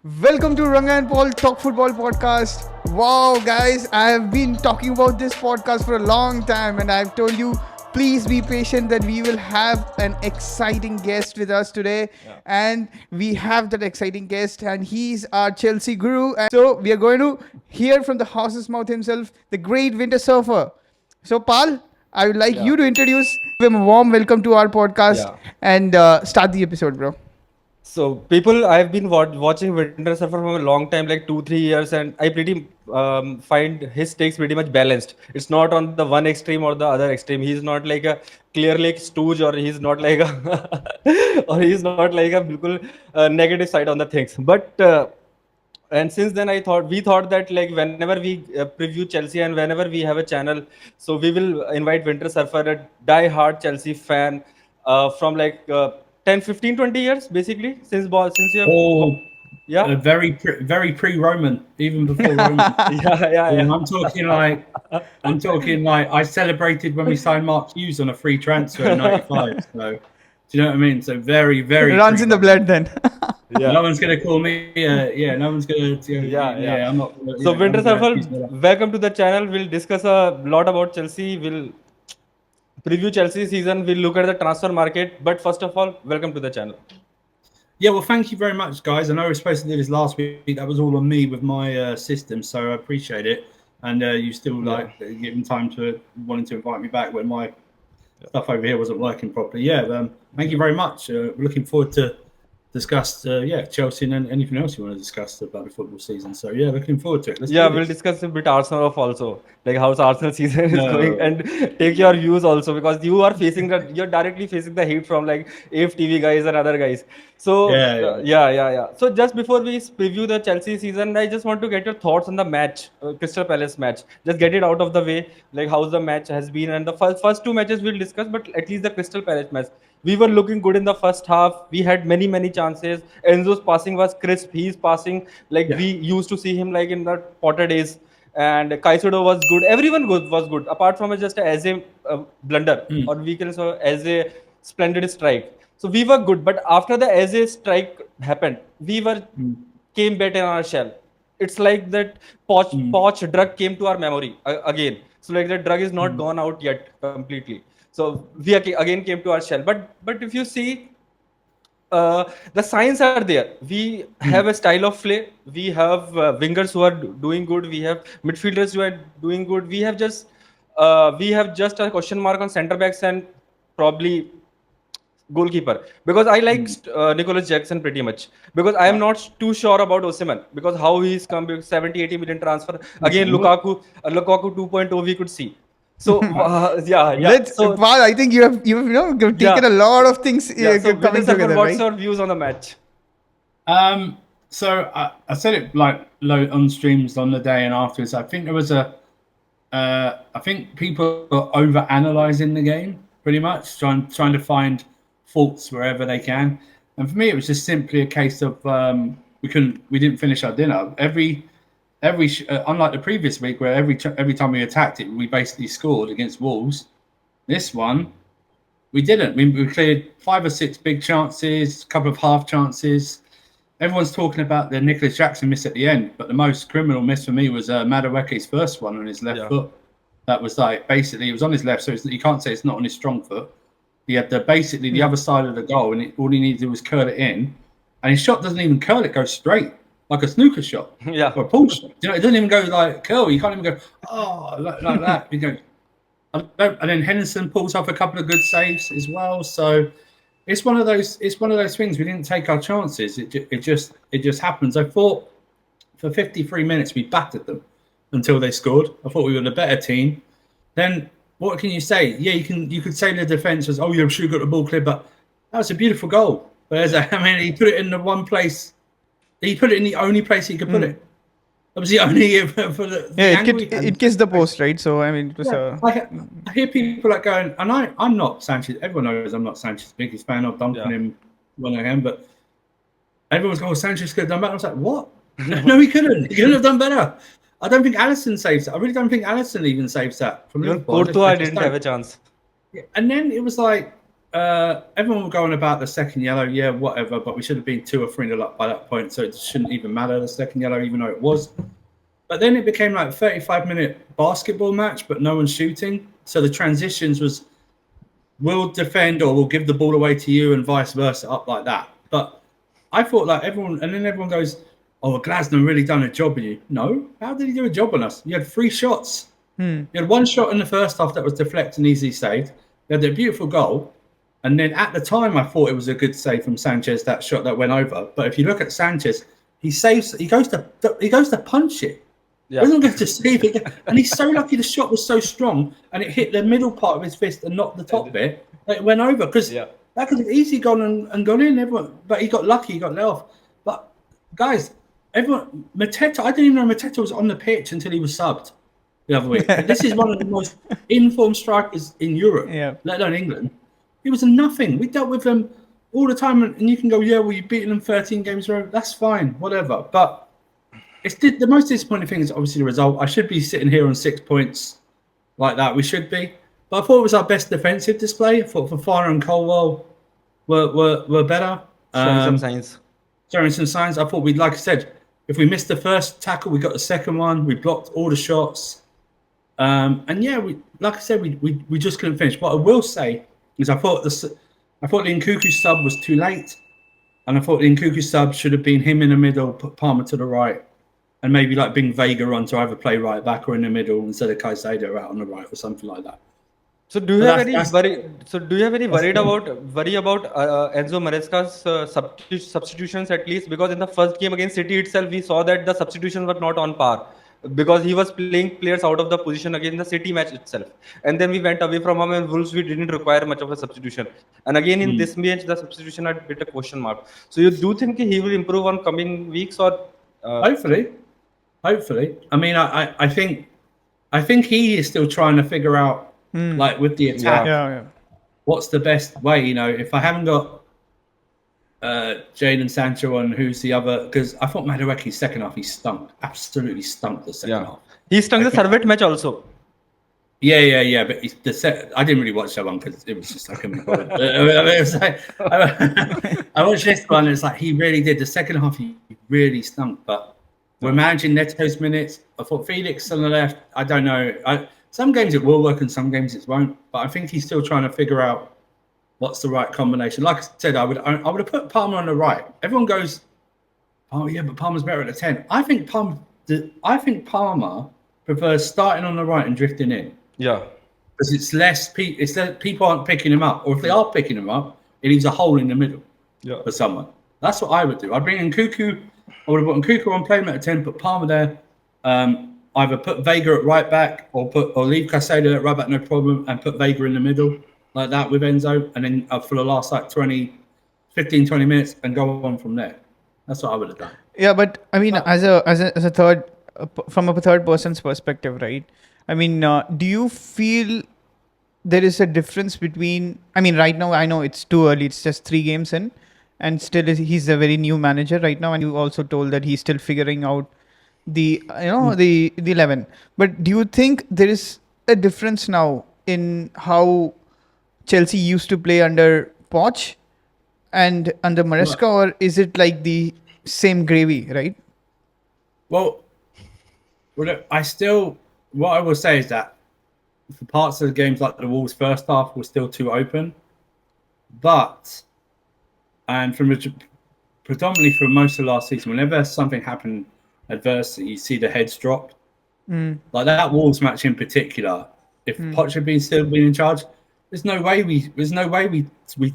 Welcome to Ranga and Pal TalkFootball podcast. Wow, guys, I have been talking about this podcast for a long time, and I've told you, please be patient that we will have an exciting guest with us today. And we have that exciting guest, and he's our Chelsea guru. And so we are going to hear from the horse's mouth himself, the great winter surfer. So, Pal, I would like Yeah, you to introduce him a warm welcome to our podcast yeah. and start the episode, bro. So people, I've been watching Winter Surfer for a long time, like 2-3 years, and I pretty find his takes pretty much balanced. It's not on the one extreme or the other extreme. He's not like a clear like stooge, or he's not like a or he's not like a bilkul, negative side on the things. But and since then, we thought that like whenever we preview Chelsea and whenever we have a channel, so we will invite Winter Surfer, a die-hard Chelsea fan, from like 10, 15, 20 years basically since you have Or yeah. very pre-Roman, even before Roman. Yeah. I'm talking like I celebrated when we signed Mark Hughes on a free transfer in '95. So, do you know what I mean? So very Runs in the blood then. Yeah. No one's gonna call me. No one's gonna. Yeah. I'm not. So Winter I'm gonna Surfer, accuse me of that. welcome to the channel. We'll discuss a lot about Chelsea. We'll preview Chelsea season. We'll look at the transfer market. But first of all, welcome to the channel. Yeah, well, thank you very much, guys. I know we were supposed to do this last week. That was all on me with my system, so I appreciate it. And you still giving time to wanting to invite me back when my stuff over here wasn't working properly. Yeah, thank you very much. We're looking forward to discuss Chelsea and anything else you want to discuss about the football season. So yeah, looking forward to it. Let's do We'll this. discuss a bit Arsenal of also, like how's Arsenal season is No. going, and take your views also, because you're directly facing the hate from like AFTV guys and other guys. So Yeah. So just before we preview the Chelsea season, I just want to get your thoughts on the match, Crystal Palace match. Just get it out of the way, like how's the match has been, and the first two matches we'll discuss, but at least the Crystal Palace match. We were looking good in the first half. We had many chances. Enzo's passing was crisp. He's passing like we used to see him like in the Potter days. And Caicedo was good. Everyone was good, apart from just as a blunder, or we can say as a splendid strike. So we were good, but after the as a strike happened, we were came back in our shell. It's like that Poch drug came to our memory again. So like the drug is not gone out yet completely. So we again came to our shell. But if you see, the signs are there. We have a style of play. We have wingers who are doing good. We have midfielders who are doing good. We have just a question mark on centre backs and probably goalkeeper, because I like Nicholas Jackson pretty much, because I am not too sure about Osimhen, because how he's come with 70-80 million transfer again. Lukaku 2.0 we could see. So Pal, I think you've taken a lot of things so coming Winter Surfer, together, what's right? your views on the match? So I said it like low on streams on the day and afterwards. I think there was I think people are over analyzing the game pretty much, trying to find faults wherever they can. And for me, it was just simply a case of we didn't finish our dinner. Unlike the previous week where every time we attacked it, we basically scored against Wolves. This one, we didn't. We cleared 5 or 6 big chances, a couple of half chances. Everyone's talking about the Nicholas Jackson miss at the end, but the most criminal miss for me was Madueke's first one on his left foot. That was like basically it was on his left, so you can't say it's not on his strong foot. He had the other side of the goal, and all he needed to do was curl it in, and his shot doesn't even curl; it goes straight like a snooker shot, or a pull shot. You know, it doesn't even go like curl. You can't even go like that. You go, and then Henderson pulls off a couple of good saves as well. So it's one of those things. We didn't take our chances. It just happens. I thought for 53 minutes we battered them until they scored. I thought we were the better team. Then what can you say? Yeah, you could say the defence was, oh, you've sure got the ball clear, but that was a beautiful goal. But he put it in the one place. He put it in the only place he could put it. That was the only for the it kissed the post, right? So I mean, it was I hear people like going, and I'm not Sanchez. Everyone knows I'm not Sanchez's biggest fan. I've dumped on him when I can, but everyone's going, oh, Sanchez could have done better. I was like, what? No, he couldn't. He couldn't have done better. I don't think Alisson saves that. I really don't think Alisson even saves that from Liverpool. Courtois didn't have a chance. And then it was like everyone will go on about the second yellow, yeah, whatever, but we should have been 2 or 3-0 up by that point, so it shouldn't even matter, the second yellow, even though it was. But then it became like a 35-minute basketball match, but no one's shooting. So the transitions was, we'll defend or we'll give the ball away to you and vice versa, up like that. But I thought like everyone goes, oh, Glasner really done a job on you. No, how did he do a job on us? You had 3 shots. You had 1 shot in the first half that was deflected and easily saved. You had a beautiful goal. And then at the time, I thought it was a good save from Sanchez, that shot that went over. But if you look at Sanchez, he goes to punch it. Yeah. He doesn't get to save it. And he's so lucky the shot was so strong and it hit the middle part of his fist and not the top bit. That it went over because that could have easily gone and gone in. But he got lucky, he got let off. But guys, Mateta, I didn't even know Mateta was on the pitch until he was subbed the other week. This is one of the most informed strikers in Europe, let alone England. He was a nothing. We dealt with them all the time, and you can go, yeah, well, you've beaten them 13 games in a row. That's fine, whatever. But the most disappointing thing is obviously the result. I should be sitting here on 6 points like that. We should be. But I thought it was our best defensive display. I thought Fofana and Colwell were better. Showing some signs. Showing some signs. I thought like I said, if we missed the first tackle, we got the second one. We blocked all the shots. And yeah, like I said, we just couldn't finish. What I will say is I thought the Nkunku sub was too late. And I thought the Nkunku sub should have been him in the middle, put Palmer to the right, and maybe like bring Vega on to either play right back or in the middle instead of Caicedo out on the right or something like that. So do you have any worry about Enzo Maresca's substitutions at least? Because in the first game against City itself, we saw that the substitutions were not on par because he was playing players out of the position against the City match itself. And then we went away from him, and Wolves, we didn't require much of a substitution. And again in this match, the substitution had a bit of question mark. So you do think he will improve on coming weeks or? Hopefully. I mean, I think he is still trying to figure out. Like with the attack, what's the best way? You know, if I haven't got Jadon Sancho and who's the other? Because I thought Madueke's second half, he stunk, absolutely stunk the second half. He stunk the Servette match also. Yeah. But I didn't really watch that one because it was just like I watched this one. It's like he really did the second half. He really stunk. But we're managing Neto's minutes. I thought Felix on the left. I don't know. Some games it will work and some games it won't. But I think he's still trying to figure out what's the right combination. Like I said, I would have put Palmer on the right. Everyone goes, oh yeah, but Palmer's better at the 10. I think Palmer prefers starting on the right and drifting in. Yeah, because it's less people aren't picking him up, or if they are picking him up, it leaves a hole in the middle for someone. That's what I would do. I'd bring in Nkunku. I would have put Nkunku on, play him at a 10, put Palmer there. Either put Vega at right back or leave Caicedo at right back, no problem, and put Vega in the middle like that with Enzo, and then for the last like 15-20 minutes and go on from there. That's what I would have done. Yeah, but I mean, as a third, from a third person's perspective, right? I mean, do you feel there is a difference between? I mean, right now I know it's too early; it's just 3 games in, and still he's a very new manager right now, and you also told that he's still figuring out the 11. But do you think there is a difference now in how Chelsea used to play under Poch and under Maresca, or is it like the same gravy, right? Well, what I will say is that for parts of the games like the Wolves first half were still too open, and predominantly for most of last season, whenever something happened adversity, you see the heads drop. Like that Wolves match in particular. If Poch had still been in charge, there's no way we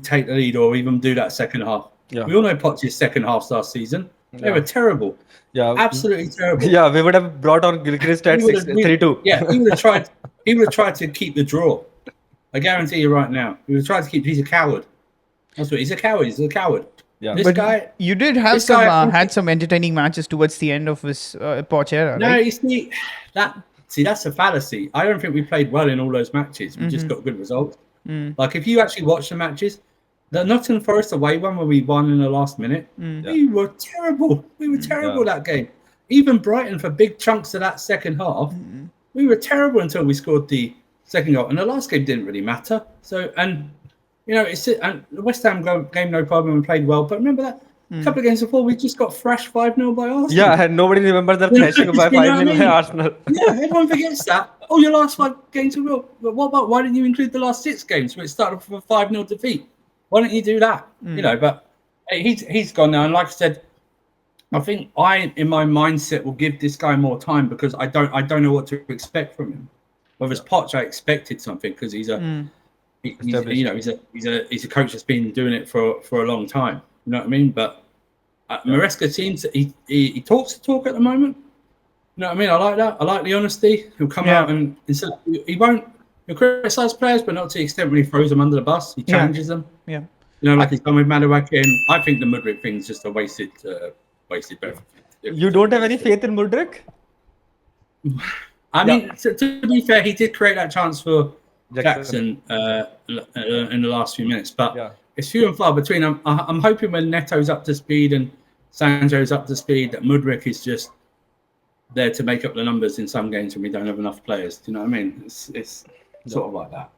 take the lead or even do that second half. Yeah. We all know Poch's second half last season. They were terrible. Yeah, absolutely terrible. Yeah, we would have brought on Gilchrist at 3-2. Yeah, he would have tried. He would have tried to keep the draw. I guarantee you right now, he would have tried to keep. He's a coward. That's what he's a coward. He's a coward. Yeah, this guy. You did have had some entertaining matches towards the end of his Poch era. No, right? you see that's a fallacy. I don't think we played well in all those matches. We just got good results. Like if you actually watch the matches, the Nottingham Forest away one where we won in the last minute, we were terrible. We were terrible that game. Even Brighton for big chunks of that second half, we were terrible until we scored the second goal. And the last game didn't really matter. So and it's and the West Ham game no problem and played well. But remember that a couple of games before we just got thrashed 5-0 by Arsenal. Yeah, and nobody remembers the You know, thrashing by you know 5 what I 0 by mean? Arsenal. Yeah, everyone forgets that. Oh, your last 5 games are real. But what about why didn't you include the last 6 games where it started with a 5-0 defeat? Why don't you do that? But he's gone now. And like I said, I think in my mindset will give this guy more time because I don't know what to expect from him. Whereas Poch, I expected something because he's a coach that's been doing it for a long time. You know what I mean? But Maresca seems he talks the talk at the moment. You know what I mean? I like that. I like the honesty. He'll come out and he won't. He'll criticize players, but not to the extent when he throws them under the bus. He challenges them. Yeah. Like he's done with Madueke. And I think the Mudryk thing's just a wasted breath. You don't have any faith in Mudryk? I mean, to be fair, he did create that chance for Jackson in the last few minutes, but it's few and far between. I'm hoping when Neto's up to speed and Sancho's up to speed, that Mudryk is just there to make up the numbers in some games when we don't have enough players. Do you know what I mean? It's sort of like that.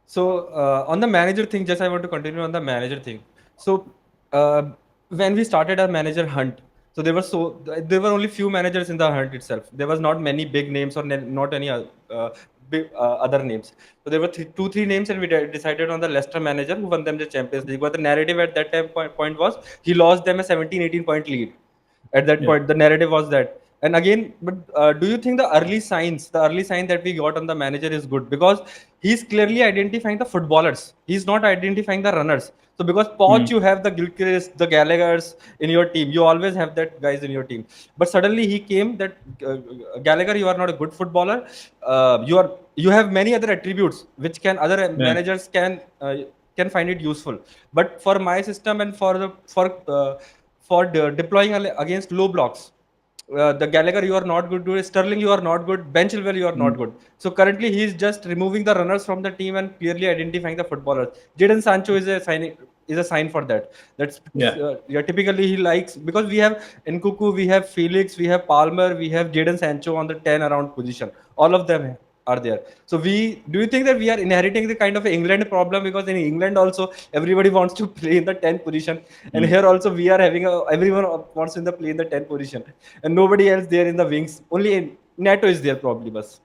So on the manager thing, just I want to continue on the manager thing. So when we started our manager hunt, so there were only few managers in the hunt itself. There was not many big names or not any big other names. So there were 2-3 names, and we decided on the Leicester manager who won them the Champions League. But the narrative at that time point was he lost them a 17-18 point lead. At that point, the narrative was that. And again, but do you think the early sign that we got on the manager is good? Because he's clearly identifying the footballers. He's not identifying the runners. So because Poch, you have the Gilchrist, the Gallaghers in your team. You always have that guys in your team. But suddenly he came that Gallagher, you are not a good footballer. You have many other attributes which other managers can find it useful. But for my system and for deploying against low blocks, the Gallagher you are not good to, Sterling you are not good, Ben Chilwell you are not good. So currently he is just removing the runners from the team and clearly identifying the footballers. Jadon Sancho is a sign for that. That's typically he likes, because we have Nkunku, we have Felix, we have Palmer, we have Jadon Sancho on the 10 around position. All of them are there. So do you think that we are inheriting the kind of England problem? Because in England also everybody wants to play in the 10th position, and here also we are having everyone wants to play in the 10th position, and nobody else there in the wings. Only Neto is there probably, bus.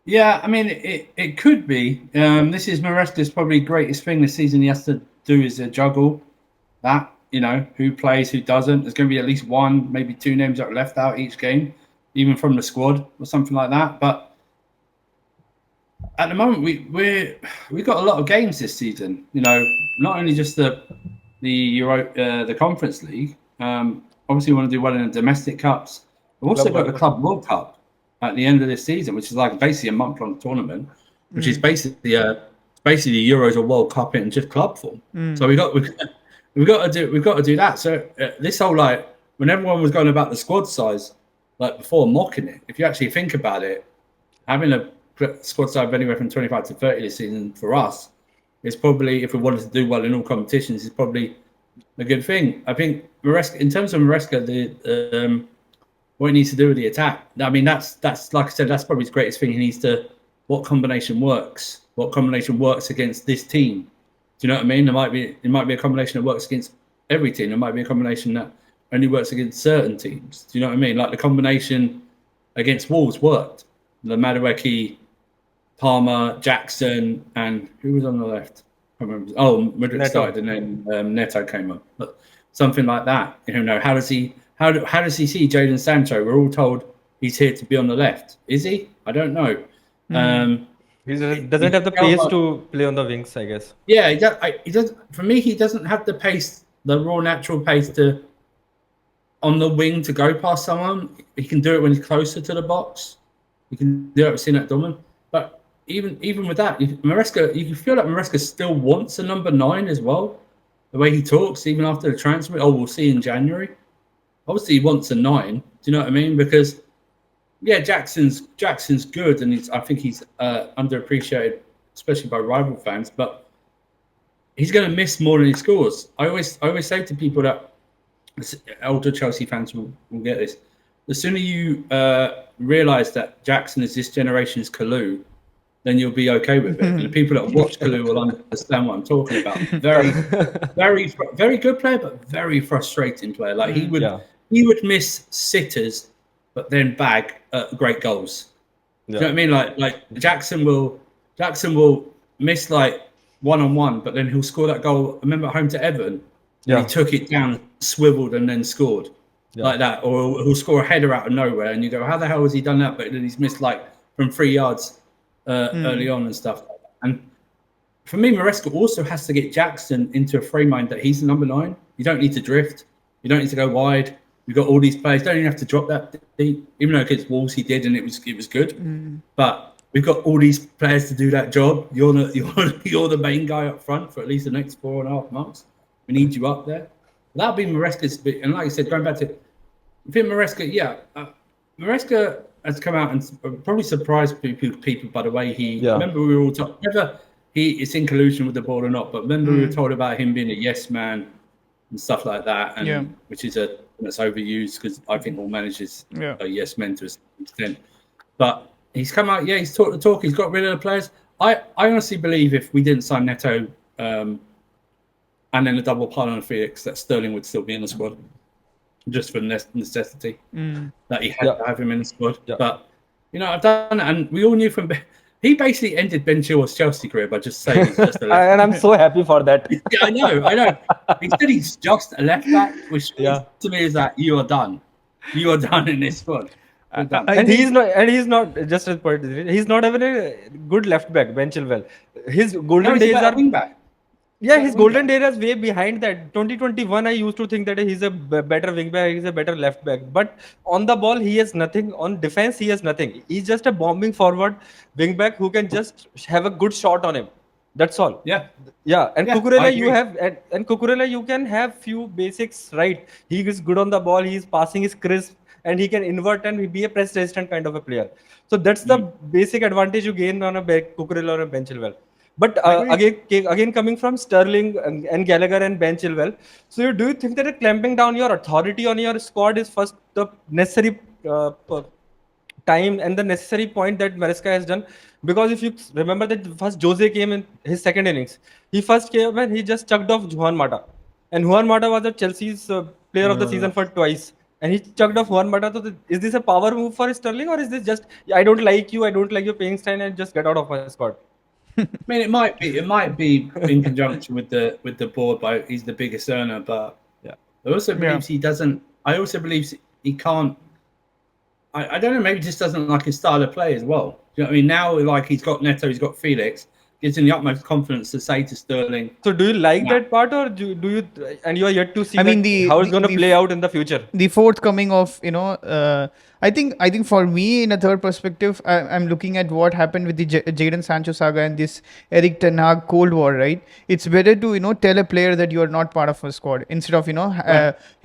Yeah, I mean it could be. This is Maresca's probably greatest thing this season. He has to do is juggle that. Who plays, who doesn't. There's going to be at least 1, maybe 2 names that are left out each game, even from the squad or something like that. But at the moment, we got a lot of games this season. Not only just the Conference League. Obviously, we want to do well in the domestic cups. We've also got the Club World Cup at the end of this season, which is like basically a month-long tournament, which is basically the Euros or World Cup in just club form. So we've got to do that. So this whole when everyone was going about the squad size before mocking it, if you actually think about it, having a squad size of anywhere from 25 to 30 this season for us is probably, if we wanted to do well in all competitions, is probably a good thing. I think Maresca, in terms of Maresca, what he needs to do with the attack, I mean, that's like I said, that's probably his greatest thing. He needs to, what combination works against this team. Do you know what I mean? It might be a combination that works against every team. There might be a combination that only works against certain teams. Do you know what I mean? Like the combination against Wolves worked. The Madueke, Palmer, Jackson, and who was on the left? I can't remember. Oh, Mudryk started, and then Neto came on. But something like that. How does he see Jadon Sancho? We're all told he's here to be on the left. Is he? I don't know. He doesn't have the pace to play on the wings, I guess. Yeah, he does. For me, he doesn't have the pace, the raw natural pace to on the wing to go past someone. He can do it when he's closer to the box. You can do it with Sinak Dorman. But even with that, Maresca, you can feel like Maresca still wants a number 9 as well. The way he talks, even after the transfer, we'll see in January. Obviously, he wants a 9. Do you know what I mean? Because Jackson's good, and I think he's underappreciated, especially by rival fans. But he's going to miss more than he scores. I always say to people that older Chelsea fans will get this. The sooner you realise that Jackson is this generation's Kalou, then you'll be okay with it. And the people that watch Kalu will understand what I'm talking about. Very good player, but very frustrating player. Like he would miss sitters, but then bag great goals. Do you know what I mean? Like Jackson will miss like 1-on-1, but then he'll score that goal. I remember at home to Everton, he took it down, swiveled, and then scored like that. Or he'll score a header out of nowhere, and you go, "How the hell has he done that?" But then he's missed like from 3 yards early on and stuff. And for me, Maresca also has to get Jackson into a frame mind that he's the number 9. You don't need to drift. You don't need to go wide. You've got all these players. Don't even have to drop that deep. Even though against Wolves he did, and it was good. But we've got all these players to do that job. You're the main guy up front for at least the next 4.5 months. We need you up there. That'll be Maresca's bit. And like I said, going back to, I think Maresca, Maresca has come out and probably surprised people by the way he. Remember, we were all talking whether he is in collusion with the ball or not. But remember, we were told about him being a yes man and stuff like that, and which is that's overused because I think all managers are yes men to a certain extent. But he's come out, he's talked the talk. He's got rid of the players. I honestly believe if we didn't sign Neto and then a double pile on Felix, that Sterling would still be in the squad. Just for necessity that he had to have him in the squad. But I've done it, and we all knew from he basically ended Ben Chilwell's Chelsea career by just saying he's just a left and I'm so happy for that. I know. He said he's just a left back, which to me is that you are done. You are done in this squad. And he's not just as point. He's not even a good left back, Ben Chilwell. His golden days are wing back. Yeah, his golden days is way behind that. 2021, I used to think that he's a better wing back, he's a better left back. But on the ball, he has nothing. On defense, he has nothing. He's just a bombing forward wing back who can just have a good shot on him. That's all. Yeah. And Cucurella, and Cucurella, you can have few basics right. He is good on the ball. His passing is crisp, and he can invert and be a press resistant kind of a player. So that's the basic advantage you gain on a Cucurella or a Ben Chilwell. But again, coming from Sterling and Gallagher and Ben Chilwell, so do you think that clamping down your authority on your squad is first the necessary time and the necessary point that Maresca has done? Because if you remember that first Jose came in his second innings, he first came and he just chucked off Juan Mata, and Juan Mata was the Chelsea's player of the season for twice. And he chucked off Juan Mata. So is this a power move for Sterling, or is this just I don't like your playing style and just get out of my squad? I mean, it might be in conjunction with the board, but he's the biggest earner. But I also believe he doesn't. I also believe he can't. I don't know. Maybe he just doesn't like his style of play as well. Do you know what I mean? Now, like he's got Neto, he's got Felix. Gives him the utmost confidence to say to Sterling. So, do you like that part, or do you? And you are yet to see. How it's going to play out in the future. The forthcoming of I think for me, in a third perspective, I'm looking at what happened with the Jadon Sancho saga and this Eric Ten Hag Cold War. Right? It's better to tell a player that you are not part of a squad instead of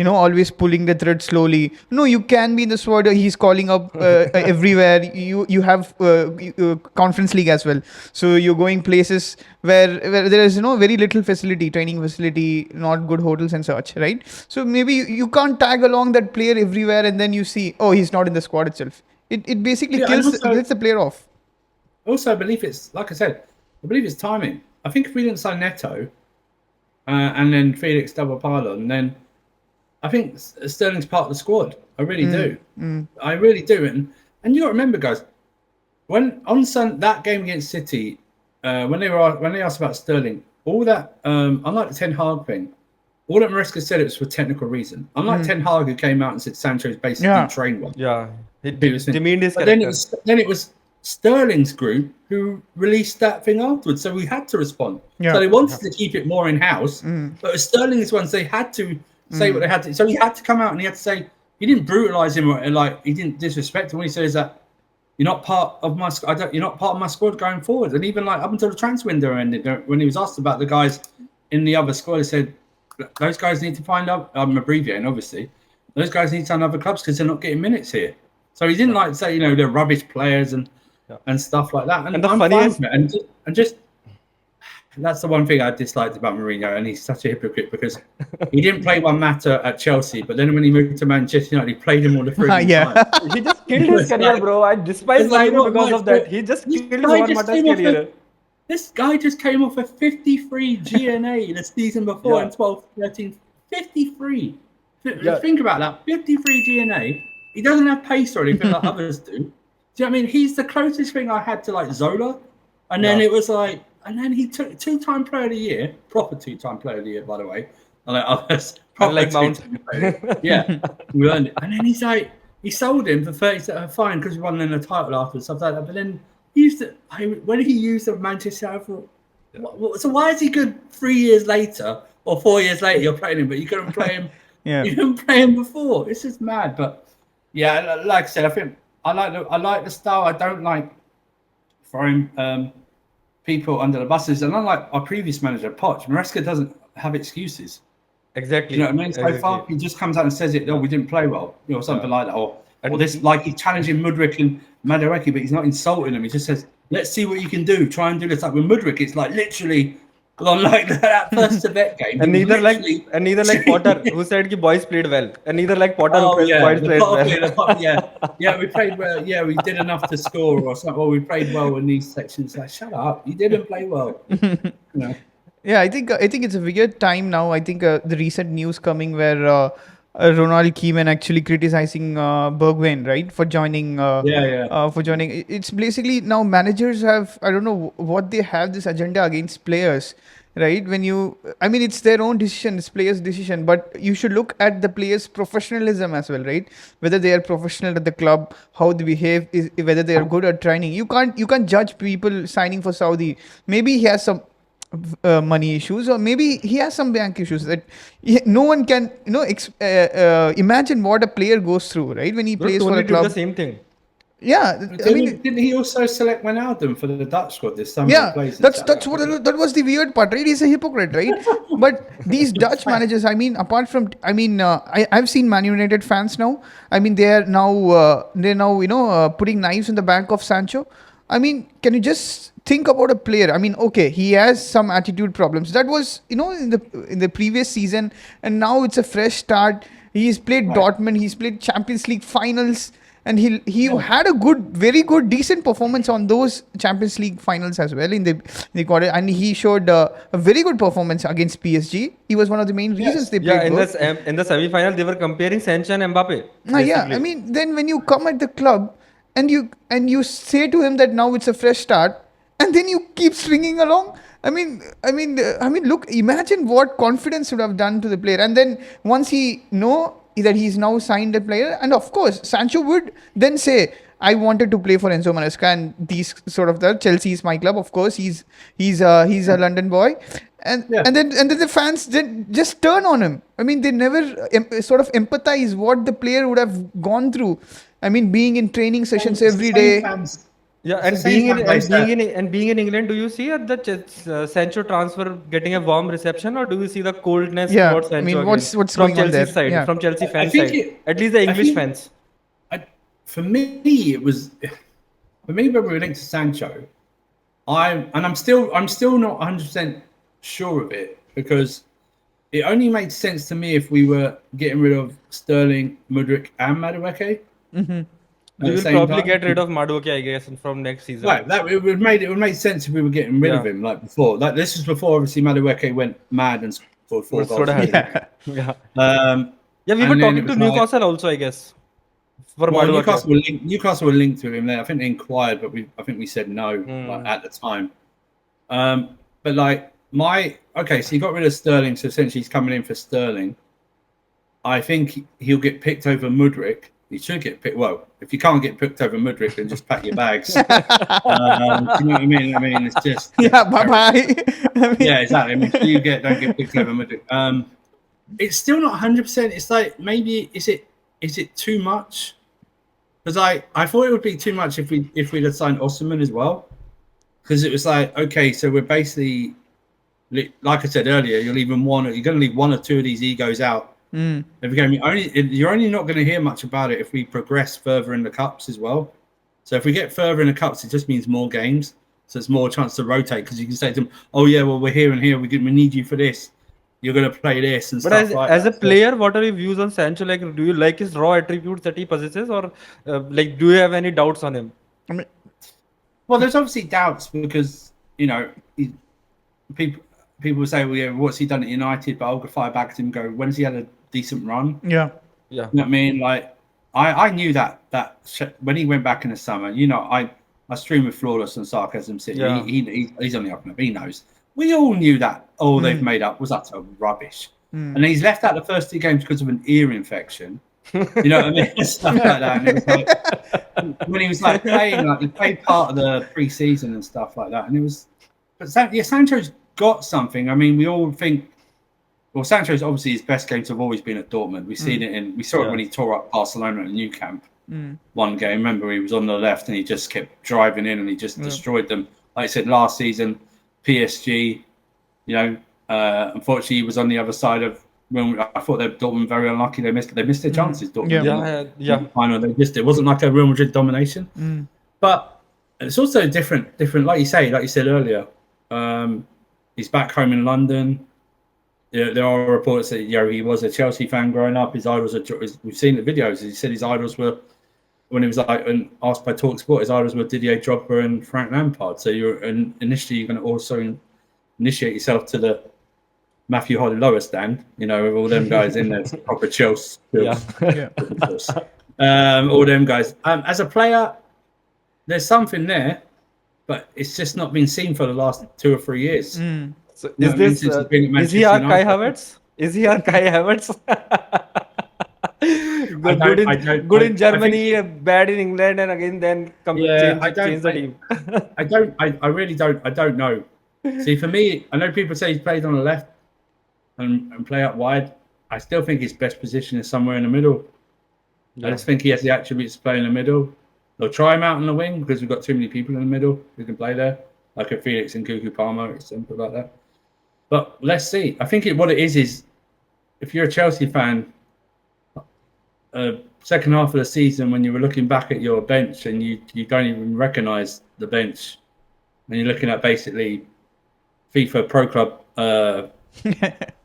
always pulling the thread slowly. No, you can be in the squad. He's calling up everywhere. You have Conference League as well, so you're going places where there is very little training facility, not good hotels and such, right? So maybe you can't tag along that player everywhere, and then you see, oh, he's not in the squad itself. It basically kills the player off. Also, I believe it's like I said. I believe it's timing. I think if we didn't sign Neto, and then Felix double pylon, then I think Sterling's part of the squad. I really do. I really do. And you got to remember, guys, when on that game against City. When they asked about Sterling, all that unlike the Ten Hag thing, all that Maresca said it was for technical reason. Unlike Ten Hag, who came out and said Sancho's basically trained one. Yeah, he demeaned his character. Then it was Sterling's group who released that thing afterwards, so we had to respond. Yeah. So they wanted to keep it more in house, but with Sterling's ones, they had to say what they had to. So he had to come out and he had to say he didn't brutalize him or he didn't disrespect him. What he said is that. You're not part of my. You're not part of my squad going forward. And even up until the transfer window ended, when he was asked about the guys in the other squad, he said those guys need to find out. I'm abbreviating, obviously. Those guys need to find other clubs because they're not getting minutes here. So he didn't say they're rubbish players and stuff like that. And the funniest, and just that's the one thing I disliked about Mourinho, and he's such a hypocrite because he didn't play one matter at Chelsea, but then when he moved to Manchester United, he played him all the freaking time. killed his It's career, like, bro. I despise it's like Mourinho what? because What? of that. He just This killed guy Juan just Mata's came off career. This guy just came off a 53 GNA the season before in Yeah, 12-13. 53. yeah, Think about that. 53 GNA. He doesn't have pace or anything like others do. Do you know what I mean? He's the closest thing I had to like Zola. And then yeah. it was like, and then he took two-time player of the year, proper two-time player of the year, by the way. And like others, proper Unlike Mount. two-time player. Of the year. Yeah, we earned it. And then he's like, he sold him for 30 fine because we won in the title after stuff like that. But then he used to, when he used the Manchester, I thought, so why is he good 3 years later or 4 years later? You're playing him, but you couldn't play him. Yeah. You didn't play him before. It's just mad. But yeah, like I said, I think I like the style. I don't like throwing people under the buses. And unlike our previous manager, Poch, Maresca doesn't have excuses. Exactly. You know what I mean? So Exactly. far, he just comes out and says it. Oh, we didn't play well, something like that, or And this like he's challenging Mudryk and Madueke, but he's not insulting them. He just says, "Let's see what you can do. Try and do this." Like with Mudryk, it's like literally on like that first Tibet game. and he was neither like Potter who said ki boys played well, and neither like Potter who Oh said yeah, boys the played Potter well. player, yeah, we played well. Yeah, we did enough to score or something. Or we played well in these sections. Like, shut up, you didn't play well. You know? Yeah, I think it's a weird time now. I think the recent news coming where Ronald Koeman actually criticizing Bergwijn, right, for joining. Yeah. For joining, it's basically now managers have, I don't know what they have this agenda against players, right? I mean, it's their own decision, it's players' decision, but you should look at the players' professionalism as well, right? Whether they are professional at the club, how they behave, whether they are good at training. You can't judge people signing for Saudi. Maybe he has some money issues, or maybe he has some bank issues that no one can imagine what a player goes through, right, when he Bro, plays for Tony a did the club. same thing. Yeah, I mean, Didn't he also select Wijnaldum for the Dutch squad this summer? yeah, Plays in that's South that's what Africa? that was the weird part, right? He's a hypocrite, right? But these Dutch managers, I mean, apart from, I mean, I've seen Man United fans now. I mean, they're now putting knives in the back of Sancho. I mean, can you just think about a player? I mean, okay, he has some attitude problems. That was, in the previous season, and now it's a fresh start. He's played Right. Dortmund. He's played Champions League finals. And he Yeah. had a very good, decent performance on those Champions League finals as well in the quarter, and he showed a very good performance against PSG. He was one of the main reasons Yes. they Yeah, played good. in the semi-final they were comparing Sancho and Mbappe. Yeah, I Basically. mean, then when you come at the club and you say to him that now it's a fresh start, and then you keep stringing along. Look, imagine what confidence would have done to the player. And then once he know that he's now signed a player, and of course Sancho would then say, I wanted to play for Enzo Maresca, and these sort of the Chelsea is my club. Of course, he's a London boy, and Yeah. and then the fans just turn on him. I mean, they never sort of empathize what the player would have gone through. I mean, being in training sessions It's the every same day. fans. Yeah, It's and the same fan base that- being in England, do you see the Sancho transfer getting a warm reception, or do you see the coldness Yeah, towards I Sancho mean, again what's from going on there? Chelsea's side, Yeah. from Chelsea I fans' think side, it- at least the I English think- fans? For me, it was when we were linked to Sancho. I'm still not 100% sure of it, because it only made sense to me if we were getting rid of Sterling, Mudryk, and Madueke. We will same probably time. get rid of Madueke, I guess, from next season. Right, it would make sense if we were getting rid of Yeah. him like before. Like this was before obviously Madueke went mad and scored 4 But goals. sort of has- Yeah. yeah. Um, Yeah, we and were then talking it to was like- Newcastle also, I guess. For Well, Madueke. Newcastle were linked to him there. I think they inquired, but I think we said no at the time. But like so you got rid of Sterling, so essentially he's coming in for Sterling. I think he'll get picked over Mudryk. He should get picked. Well, if you can't get picked over Mudryk, then just pack your bags. Do you know what I mean? I mean, it's just Yeah, bye bye. yeah, exactly. I mean, don't get picked over Mudryk. It's still not 100%. It's like maybe is it too much? Because I thought it would be too much if we'd have signed Osimhen as well, because it was like, okay, so we're basically, like I said earlier, you're going to leave one or two of these egos out. If you're only not going to hear much about it if we progress further in the cups as well. So if we get further in the cups, it just means more games, so it's more chance to rotate, because you can say to them, oh yeah, well we're here and here, we need you for this. you're going to play this and But stuff like as a that. So, player, what are your views on Sancho? Like, do you like his raw attributes that he possesses, or like, do you have any doubts on him? I mean, well, there's obviously doubts because people people say, well, yeah, what's he done at United? But I'll go fire back to him and go, when's he had a decent run? yeah. Yeah. You know what I mean? Like, I knew that when he went back in the summer, I stream with Flawless and Sarcasm City. Yeah. He's on the up and up. He knows. We all knew that all they've made up was utter rubbish. And he's left out the first 2 games because of an ear infection. You know what I mean? Stuff like that. And it was like, when he was like playing, like he played part of the pre-season and stuff like that. And it was, but Sancho's got something. I mean, we all think. Well, Sancho's obviously his best games have always been at Dortmund. We saw it when he tore up Barcelona at Nou Camp. One game, remember, he was on the left and he just kept driving in and he just destroyed them. Like I said last season, PSG. Unfortunately, he was on the other side of. When I thought that Dortmund very unlucky. They missed their chances. Dortmund, Yeah. Final, they missed it. It wasn't like a Real Madrid domination, but it's also different. Like you said earlier, he's back home in London. There are reports that he was a Chelsea fan growing up. His idols we've seen the videos. He said his idols were, when he was asked by TalkSport, his idols were Didier Drogba and Frank Lampard. So initially you're going to also initiate yourself to the Matthew Holly lower stand, with all them guys in there, proper Chelsea. Yeah. All them guys. As a player, there's something there, but it's just not been seen for the last 2 or 3 years. So is he our Kai Havertz? Is he our Kai Havertz? Good in Germany, bad in England, and again then change the team. I really don't. I don't know. See, for me, I know people say he's played on the left and play up wide. I still think his best position is somewhere in the middle. I just think he has the attributes to play in the middle. They'll try him out on the wing because we've got too many people in the middle who can play there, like a Felix and Cuckoo Palmer, it's simple like that. But let's see. I think what it is if you're a Chelsea fan, second half of the season when you were looking back at your bench and you don't even recognise the bench, and you're looking at basically FIFA Pro Club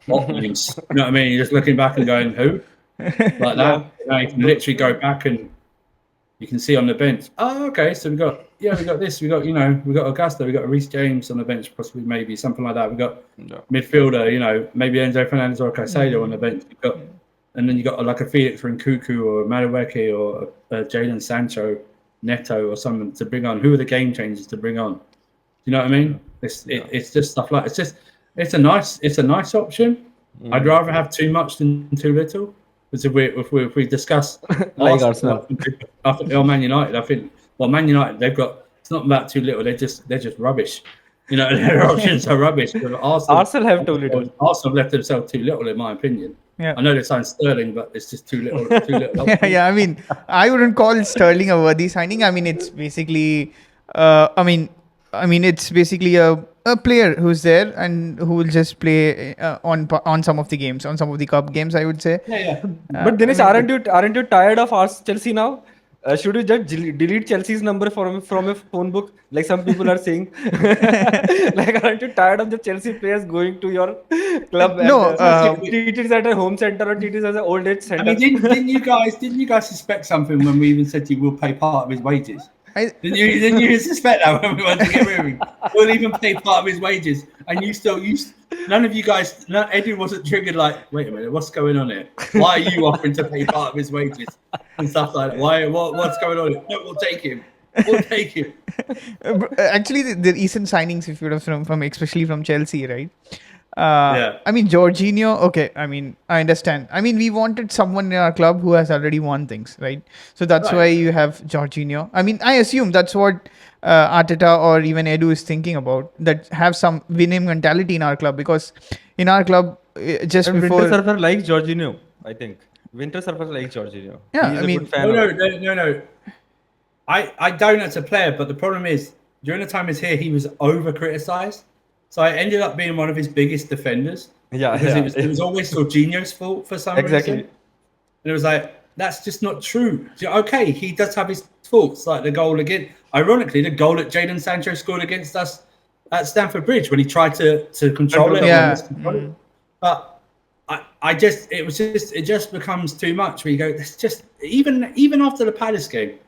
names. You know what I mean? You're just looking back and going, who? Like that. You can literally go back and you can see on the bench. Oh, okay. So we got this. We got Augusto. We got a Reece James on the bench, possibly maybe something like that. We got midfielder. Maybe Enzo Fernandez or Caicedo on the bench. And then you got like a Felix or Nkuku or Madueke or Jadon Sancho, Neto or something to bring on. Who are the game changers to bring on? Do you know what I mean? It's just stuff like it's a nice option. I'd rather have too much than too little. Because if we discuss like Arsenal after Man United, I think Man United it's not about too little. They're just rubbish. Their options are rubbish. But Arsenal have too little. Arsenal left themselves too little, in my opinion. Yeah. I know they signed Sterling, but it's just too little. Yeah. I mean, I wouldn't call Sterling a worthy signing. I mean, it's basically, it's basically a player who's there and who will just play on some of the games, on some of the cup games, I would say. Yeah. But Dinesh, aren't you tired of Chelsea now? Should you just delete Chelsea's number from a phone book, like some people are saying? Like, aren't you tired of the Chelsea players going to your club? And, treat it as a home center or treat it as an old age center? I mean, didn't you guys suspect something when we even said he will pay part of his wages? Didn't you suspect that when we wanted to get rid of him? We'll even pay part of his wages, and none of you guys, Eddie wasn't triggered. Like, wait a minute, what's going on here? Why are you offering to pay part of his wages and stuff like that? What's going on here? No, we'll take him. Actually, the recent signings, if you would have from especially from Chelsea, right? Yeah. I mean, Jorginho, okay. I mean, I understand. I mean, we wanted someone in our club who has already won things, right? So that's why you have Jorginho. I mean, I assume that's what Arteta or even Edu is thinking about, that have some winning mentality in our club, because in our club, just and before... Winter Surfer likes Jorginho, I think. Winter Surfer likes Jorginho. Yeah, He's I a mean... good fan No. I don't as a player, but the problem is, during the time he's here, he was over-criticised. So I ended up being one of his biggest defenders. Because it was always Jorginho's fault for some reason. And it was like, that's just not true. Okay, he does have his faults, like the goal again. Ironically, the goal that Jadon Sancho scored against us at Stamford Bridge when he tried to control it. Yeah. But it just becomes too much. Where you go, it's just even after the Palace game,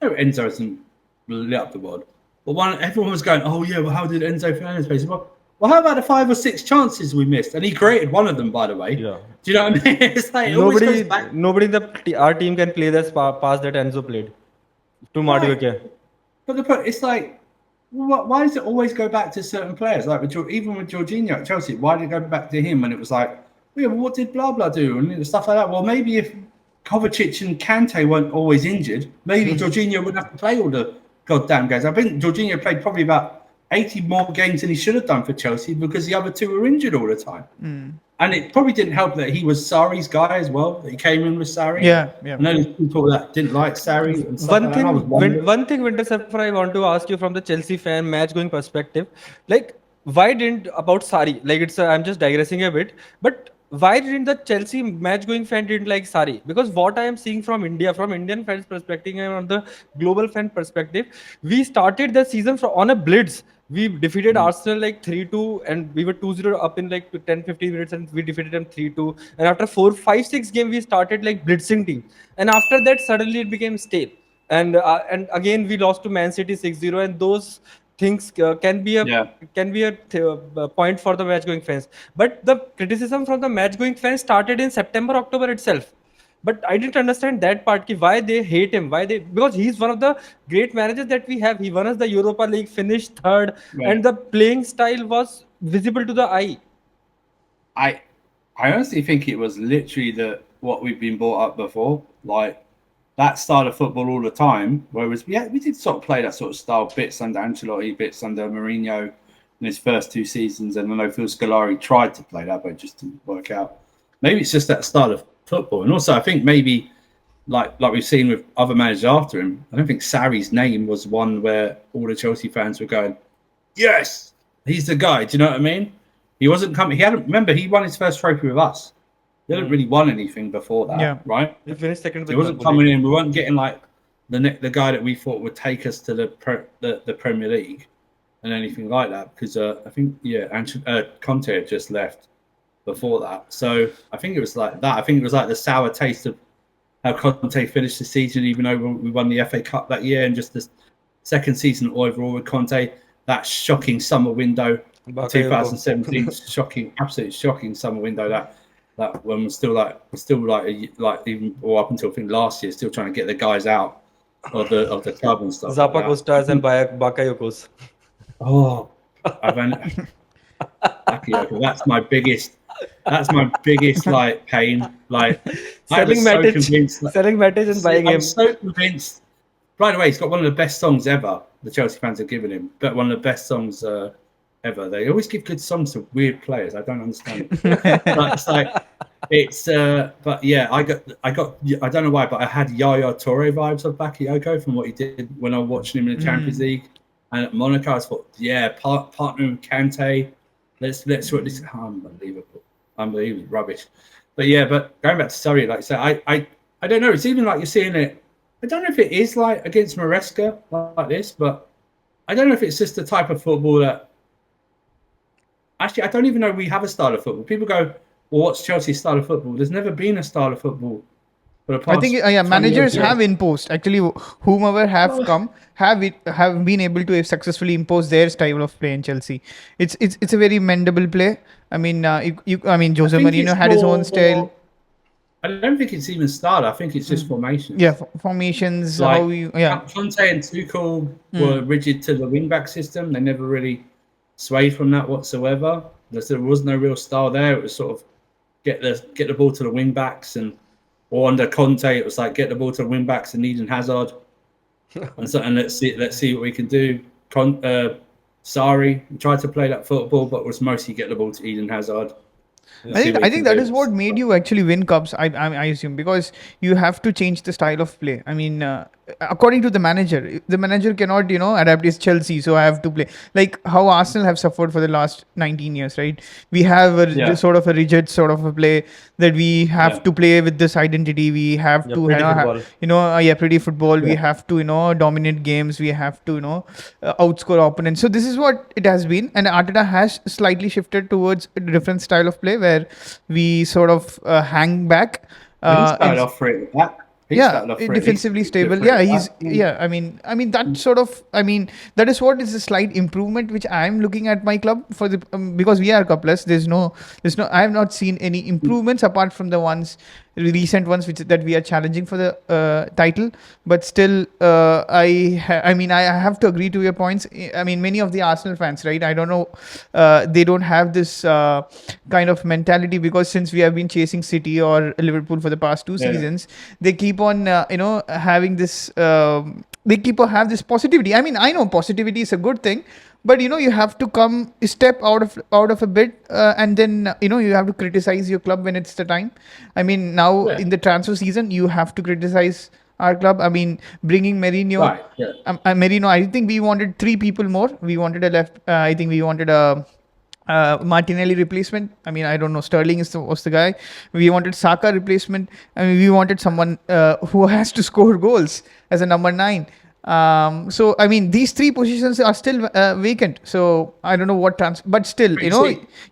no, Enzo hasn't lit up the world. But everyone was going, oh yeah, well how did Enzo Fernandez play? Well, how about the 5 or 6 chances we missed? And he created one of them, by the way. Yeah. Do you know what I mean? It's like it always goes back. Nobody in our team can play this pass that Enzo played to Madueke. But it's like, why does it always go back to certain players? Like even with Jorginho at Chelsea, why did it go back to him when it was like, yeah, well, what did blah blah do and stuff like that? Well, maybe if Kovacic and Kante weren't always injured, maybe Jorginho wouldn't have to play all the goddamn games. I think Jorginho played probably about 80 more games than he should have done for Chelsea because the other two were injured all the time. And it probably didn't help that he was Sarri's guy as well. That he came in with Sarri. Yeah. I know there's people that didn't like Sarri. And stuff One like thing, that. one thing, Winter Surfer, I want to ask you from the Chelsea fan match going perspective, like why didn't about Sarri? Like I'm just digressing a bit, but why didn't the Chelsea match going fan didn't like Sarri? Because what I am seeing from India, from Indian fans perspective and on the global fan perspective, we started the season on a blitz. We defeated Arsenal like 3-2 and we were 2-0 up in like 10-15 minutes and we defeated them 3-2. And after 4-5-6 game, we started like blitzing team. And after that, suddenly it became stale. And again, we lost to Man City 6-0 and those things can be a point for the match going fans. But the criticism from the match going fans started in September, October itself. But I didn't understand that part. Why they hate him? Because he's one of the great managers that we have. He won us the Europa League, finished third, and the playing style was visible to the eye. I honestly think it was literally what we've been brought up before, like that style of football all the time. Whereas we did sort of play that sort of style bits under Ancelotti, bits under Mourinho in his first 2 seasons, and I know Phil Scolari tried to play that, but it just didn't work out. Maybe it's just that style of football, and also I think maybe like we've seen with other managers after him, I don't think Sarri's name was one where all the Chelsea fans were going, yes, he's the guy. Do you know what I mean? He wasn't coming. Remember, he won his first trophy with us. He hadn't really won anything before that, right? He finished second. He wasn't coming in. We weren't getting like the guy that we thought would take us to the Premier League and anything like that. Because I think Conte had just left before that, so I think it was like that. I think it was like the sour taste of how Conte finished the season, even though we won the FA Cup that year, and just the second season overall with Conte. That shocking summer window, 2017, absolutely shocking summer window. That when we're still like even up until I think last year, still trying to get the guys out of the club and stuff. Zappa Costas and Bakayokos. Oh, Bakayoko, that's my biggest like pain. Like selling Matic and buying him. I'm so convinced. By the way, he's got one of the best songs ever. The Chelsea fans have given him, but one of the best songs ever. They always give good songs to weird players. I don't understand it. But yeah, I got. I don't know why, but I had Yaya Toure vibes of Bakayoko from what he did when I was watching him in the Champions League and at Monaco. I thought, yeah, partner with Kante. Let's what this unbelievable rubbish. But yeah, but going back to Surrey, like I said, I don't know. It's even like you're seeing it. I don't know if it is like against Maresca like this, but I don't know if it's just the type of football that. Actually, I don't even know we have a style of football. People go, well, what's Chelsea's style of football? There's never been a style of football for the past. I think managers have imposed. Actually, whomever have come have been able to successfully impose their style of play in Chelsea. It's a very mendable play. I mean, Jose Mourinho had his own style. I don't think it's even style. I think it's just formations. Yeah, formations. Like, Conte and Tuchel were rigid to the wing-back system. They never really swayed from that whatsoever. There was no real style there. It was sort of get the ball to the wing-backs, or under Conte, it was like get the ball to the wing-backs and Eden Hazard, and let's see what we can do. Sarri tried to play that football, but was mostly get the ball to Eden Hazard. I think that is what made you actually win cups. I assume, because you have to change the style of play. I mean, according to the manager cannot, adapt his Chelsea, so I have to play like how Arsenal have suffered for the last 19 years, right? We have Yeah. this sort of a rigid sort of a play that we have Yeah. to play with this identity. We have Yeah, to, pretty football. pretty football. We Yeah. have to, dominate games. We have to, outscore opponents. So this is what it has been, and Arteta has slightly shifted towards a different style of play where we sort of hang back. Well, he started In, off for it back. He yeah, started off for it. defensively stable. For Yeah, it he's back. yeah. I mean that sort of. That is what is a slight improvement which I am looking at my club for the because we are cupless. There's no. I have not seen any improvements apart from the recent ones which that we are challenging for the title. But still, I have to agree to your points. I mean, many of the Arsenal fans, right? I don't know, they don't have this kind of mentality because since we have been chasing City or Liverpool for the past two Yeah. seasons, they keep on, having this. They keep on have this positivity. I mean, I know positivity is a good thing, but you have to come step out of a bit, and then you have to criticize your club when it's the time. I mean, now Yeah. in the transfer season, you have to criticize our club. I mean, bringing Mourinho. Right. Yeah. Mourinho, I think we wanted three people more. We wanted a left. I think we wanted a. Martinelli replacement. I mean, I don't know. Sterling was the guy. We wanted Saka replacement. I mean, we wanted someone who has to score goals as a number 9. So I mean, these three positions are still vacant. So I don't know what but still,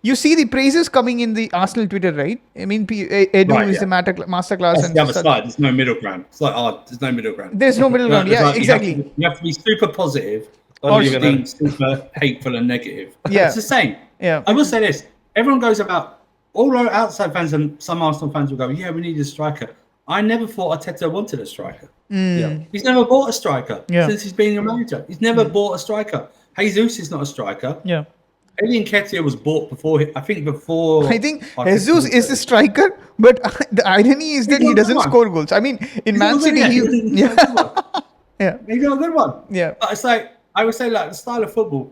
you see the praises coming in the Arsenal Twitter, right? I mean, Edu Right, is yeah. the masterclass, That's and the other side. There's no middle ground. It's like, there's no middle ground. there's no middle ground. It's Yeah, like exactly. You have to be super positive Or or even being super hateful and negative. Yeah. It's the same. Yeah. I will say this. Everyone goes about, all our outside fans and some Arsenal fans will go, yeah, we need a striker. I never thought Arteta wanted a striker. Yeah. He's never bought a striker Yeah. since he's been a manager. He's never bought a striker. Jesus is not a striker. Yeah. Eddie Nketiah was bought before. I think Jesus is the striker, but the irony is that he got a doesn't good one. score goals. I mean, in He's Man got a good- City, he's got a good one. yeah, He got a good one. yeah, But it's like, I would say, like, the style of football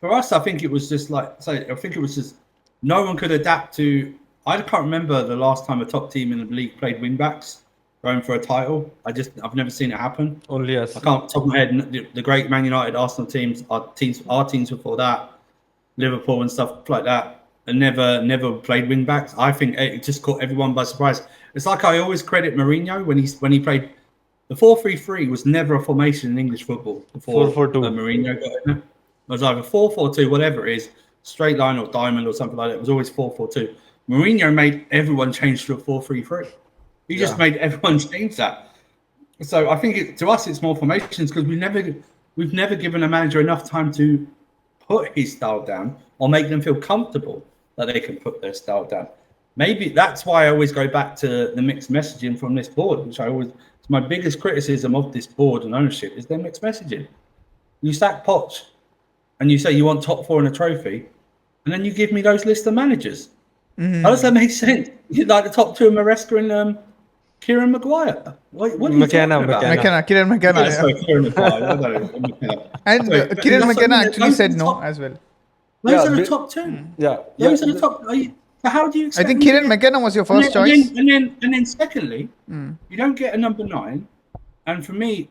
for us, I think it was just like, I think it was just no one could adapt to. I can't remember the last time a top team in the league played wing backs going for a title. I've never seen it happen. Only us. I can't top of my head. The great Man United, Arsenal teams, our teams before that, Liverpool and stuff like that, and never played wing backs. I think it just caught everyone by surprise. It's like I always credit Mourinho when he played. The 4-3-3 was never a formation in English football before 4-4-2. Mourinho got in there. It was either 4-4-2, whatever it is, straight line or diamond or something like that. It was always 4-4-2. Mourinho made everyone change to a 4-3-3. He just made everyone change that. So I think to us it's more formations because we've never given a manager enough time to put his style down or make them feel comfortable that they can put their style down. Maybe that's why I always go back to the mixed messaging from this board, which it's my biggest criticism of this board and ownership is their mixed messaging. You sack Poch and you say you want top 4 in a trophy, and then you give me those list of managers. How does that make sense? You like the top 2 of Maresca and Kieran Maguire. What are you McKenna, talking about? McKenna. Kieran McKenna, Yeah, sorry, Kieran Maguire. I don't know, McKenna. and Sorry, Kieran that's McKenna what- actually those said are the no top- as well. Those Yeah, are the but- top 2. Yeah. Those are the top. So how do you? I expect think them to Kieran get- McKenna was your and first then- choice. And then secondly, you don't get a number 9. And for me,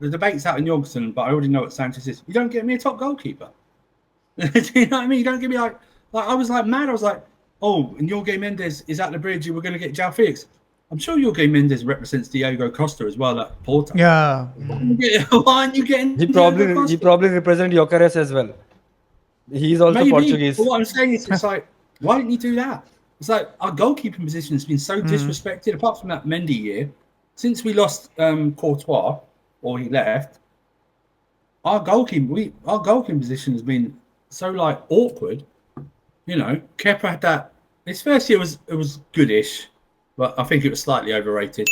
the debate's out in Yorkson, but I already know what Sanchez is. You don't get me a top goalkeeper. Do you know what I mean? You don't give me like I was like mad. I was like, oh, and Jorge Mendes is at the bridge. We're going to get João Felix. I'm sure Jorge Mendes represents Diego Costa as well at Porto. Yeah. Why aren't you getting? He Diego Costa? probably represent Gyökeres as well. He's also Maybe. Portuguese. But what I'm saying is, it's like, why didn't you do that? It's like our goalkeeping position has been so disrespected. Apart from that Mendy year, since we lost Courtois or he left, our goalkeeping position has been so like awkward. You know, Kepa had that. His first year was goodish, but I think it was slightly overrated.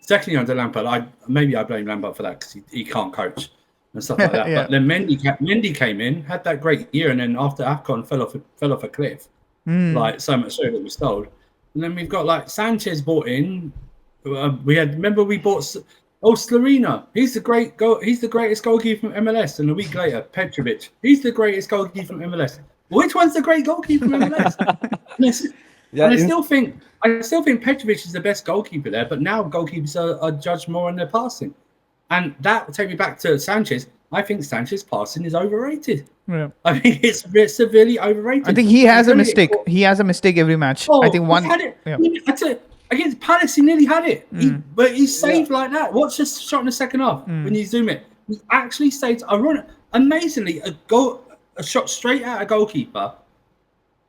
Secondly, under Lampard, I blame Lampard for that because he can't coach and stuff like that. Yeah. But then Mendy came in, had that great year, and then after AFCON fell off a cliff, like so much so that we stole. And then we've got like Sanchez bought in. We bought Slarina. He's the greatest goalkeeper from MLS. And a week later, Petrovic. He's the greatest goalkeeper from MLS. Which one's the great goalkeeper from MLS? Yeah, And I still think Petrovic is the best goalkeeper there, but now goalkeepers are judged more on their passing. And that will take me back to Sanchez. I think Sanchez passing is overrated. Yeah. I think it's severely overrated. I think he has He's a gonna get mistake. caught. He has a mistake every match. I Oh, think he one. had it. Yeah. I tell you, against Palace, he nearly had it. But he saved like that. Watch this shot in the second half when you zoom it. He actually saved. Amazingly, a shot straight at a goalkeeper,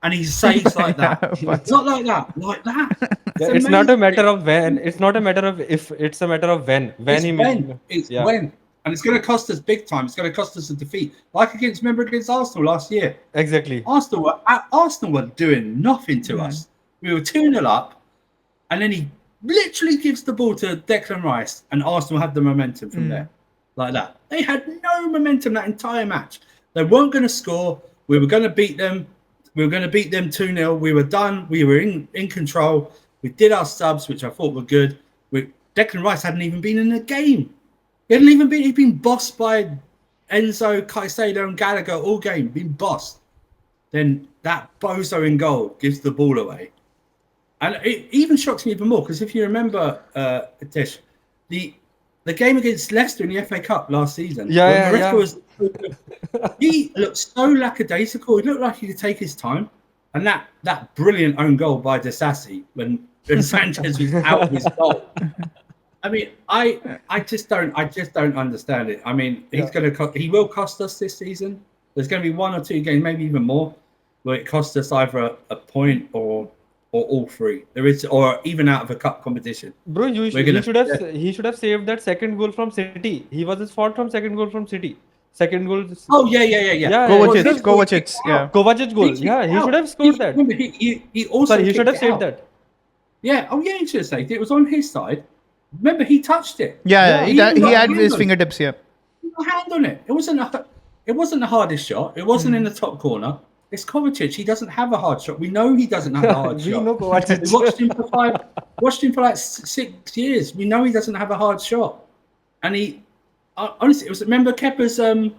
and he saves like that. but- Not like that, like that. Yeah, it's not a amazing. matter of when. It's not a matter of if. It's a matter of when. When It's he when. made. It's Yeah. when. And it's going to cost us big time. It's going to cost us a defeat. Like against Arsenal last year. Exactly. Arsenal were doing nothing to us. We were 2-0 up, and then he literally gives the ball to Declan Rice, and Arsenal had the momentum from there. Like that. They had no momentum that entire match. They weren't going to score. We were going to beat them. We were going to beat them 2-0. We were done. We were in control. We did our subs, which I thought were good. Declan Rice hadn't even been in the game. He'd been bossed by Enzo, Caicedo, and Gallagher all game. Been bossed. Then that bozo in goal gives the ball away. And it even shocks me even more because if you remember, Tish, the game against Leicester in the FA Cup last season, Maresca was he looked so lackadaisical. He looked like he could take his time. And that brilliant own goal by Disasi when Sanchez was out of his goal. I mean, I just don't understand it. I mean, he will cost us this season. There's going to be one or two games, maybe even more, where it costs us either a point or all three. There is, or even out of a cup competition. Bro, he should have saved that second goal from City. He was his fault from second goal from City. Second goal. Oh yeah. Kovacic. Yeah. Kovacic goal. Yeah, he should have scored that. Remember, he also He should have kicked it saved out. that. Yeah. Oh yeah, he should have saved it. It was on his side. Remember, he touched it. Yeah, he he got a had hand his on it. fingertips here. He got a hand on it. It wasn't the hardest shot. It wasn't in the top corner. It's Kovacic. He doesn't have a hard shot. We know he doesn't have a hard We shot. know Kovacic. We watched him for like 6 years. We know he doesn't have a hard shot. And he honestly, remember remember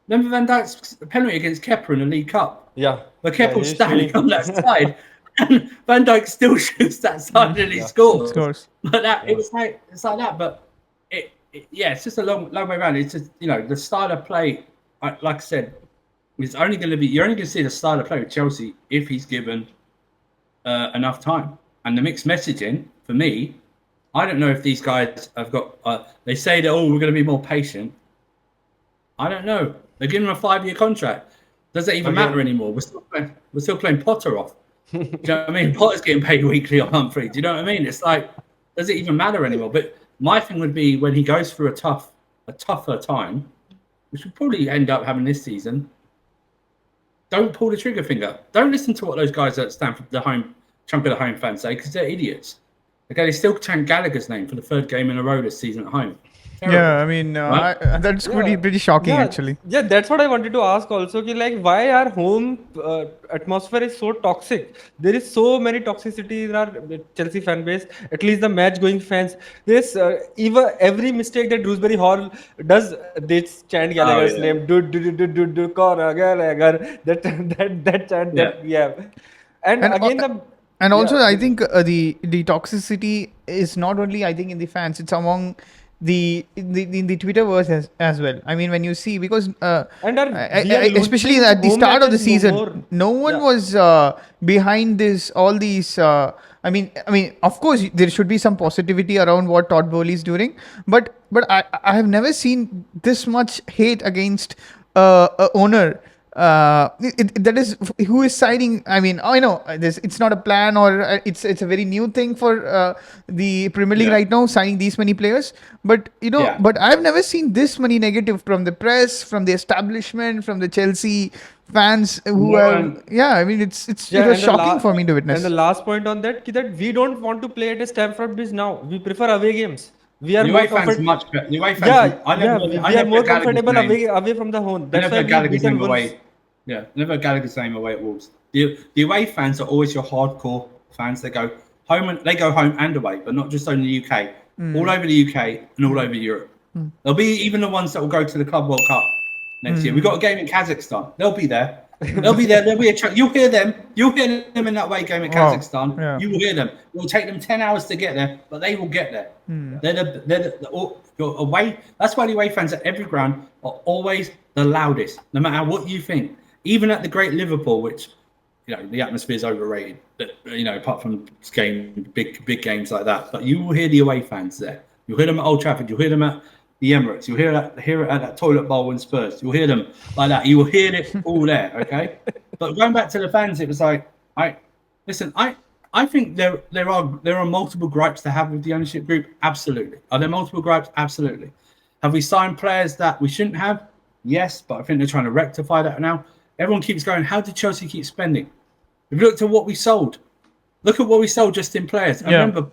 Van Dijk's penalty against Kepa in the League Cup? Yeah. Where Kepa was he's standing shooting. on that side, and Van Dijk still shoots that side and he scores. But it's like that. But it's just a long way around. It's just the style of play. Like I said, you're only going to see the style of play with Chelsea if he's given enough time. And the mixed messaging for me, I don't know if these guys have got. They say that we're going to be more patient. I don't know. They're giving him a 5-year contract. Does that even matter anymore? We're still playing Potter off. Do you know what I mean? Potter's getting paid weekly or monthly. Do you know what I mean? It's like, does it even matter anymore? But my thing would be when he goes through a tougher time, which we'll probably end up having this season. Don't pull the trigger finger. Don't listen to what those guys at Stamford, the home chunk of the home fans say, because they're idiots. Okay, they still chant Gallagher's name for the 3rd game in a row this season at home. Terrible. Yeah, I mean, that's pretty shocking actually. Yeah, that's what I wanted to ask also. Like, why our home atmosphere is so toxic? There is so many toxicity in our Chelsea fan base. At least the match-going fans. There's even every mistake that Dewsbury Hall does, they chant Gallagher's name. Do Connor Gallagher. That chant that we have. And again And also, I think the toxicity is not only, I think, in the fans; it's among the Twitterverse as well. I mean, when you see, because especially at the start of the season, no one was behind all these. I mean, of course, there should be some positivity around what Todd Bowley is doing, but I have never seen this much hate against a owner. That is who is signing. I mean, I know it's not a plan, or it's a very new thing for the Premier League right now, signing these many players. But but I've never seen this many negative from the press, from the establishment, from the Chelsea fans who have. Yeah, I mean, it was shocking for me to witness. And the last point on that we don't want to play at a Stamford Bridge now. We prefer away games. We are more comfortable. Much better. We are more comfortable away from the home. That's why we beat Wolves. Away. Yeah, never Gallagher's name away at Wolves. The away fans are always your hardcore fans. They go home and away, but not just only the UK. All over the UK and all over Europe. There'll be even the ones that will go to the Club World Cup next year. We've got a game in Kazakhstan. They'll be there. They'll be there. There'll be you'll hear them. You'll hear them in that away game in Wow. Kazakhstan. Yeah. You will hear them. It will take them 10 hours to get there, but they will get there. They're your away. That's why the away fans at every ground are always the loudest, no matter what you think. Even at the great Liverpool, which the atmosphere is overrated. But apart from big games like that, but you will hear the away fans there. You'll hear them at Old Trafford. You'll hear them at the Emirates. You'll hear it at that toilet bowl in Spurs. You'll hear them like that. You will hear it all there. Okay. But going back to the fans, it was like I think there are multiple gripes to have with the ownership group. Absolutely. Are there multiple gripes? Absolutely. Have we signed players that we shouldn't have? Yes, but I think they're trying to rectify that now. Everyone keeps going, how did Chelsea keep spending? If you looked at what we sold, look at what we sold just in players. And remember,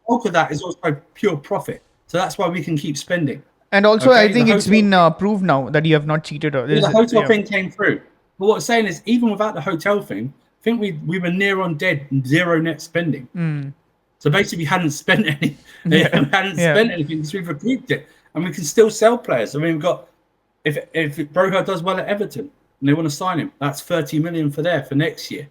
bulk of that is also pure profit. So that's why we can keep spending. And also, I think it's been proved now that you have not cheated. The hotel thing came through. But what I'm saying is, even without the hotel thing, I think we were near on dead, zero net spending. So basically, we hadn't spent any. Spent anything because we've recouped it, and we can still sell players. I mean, we've got if Broha does well at Everton and they want to sign him, that's 30 million for next year.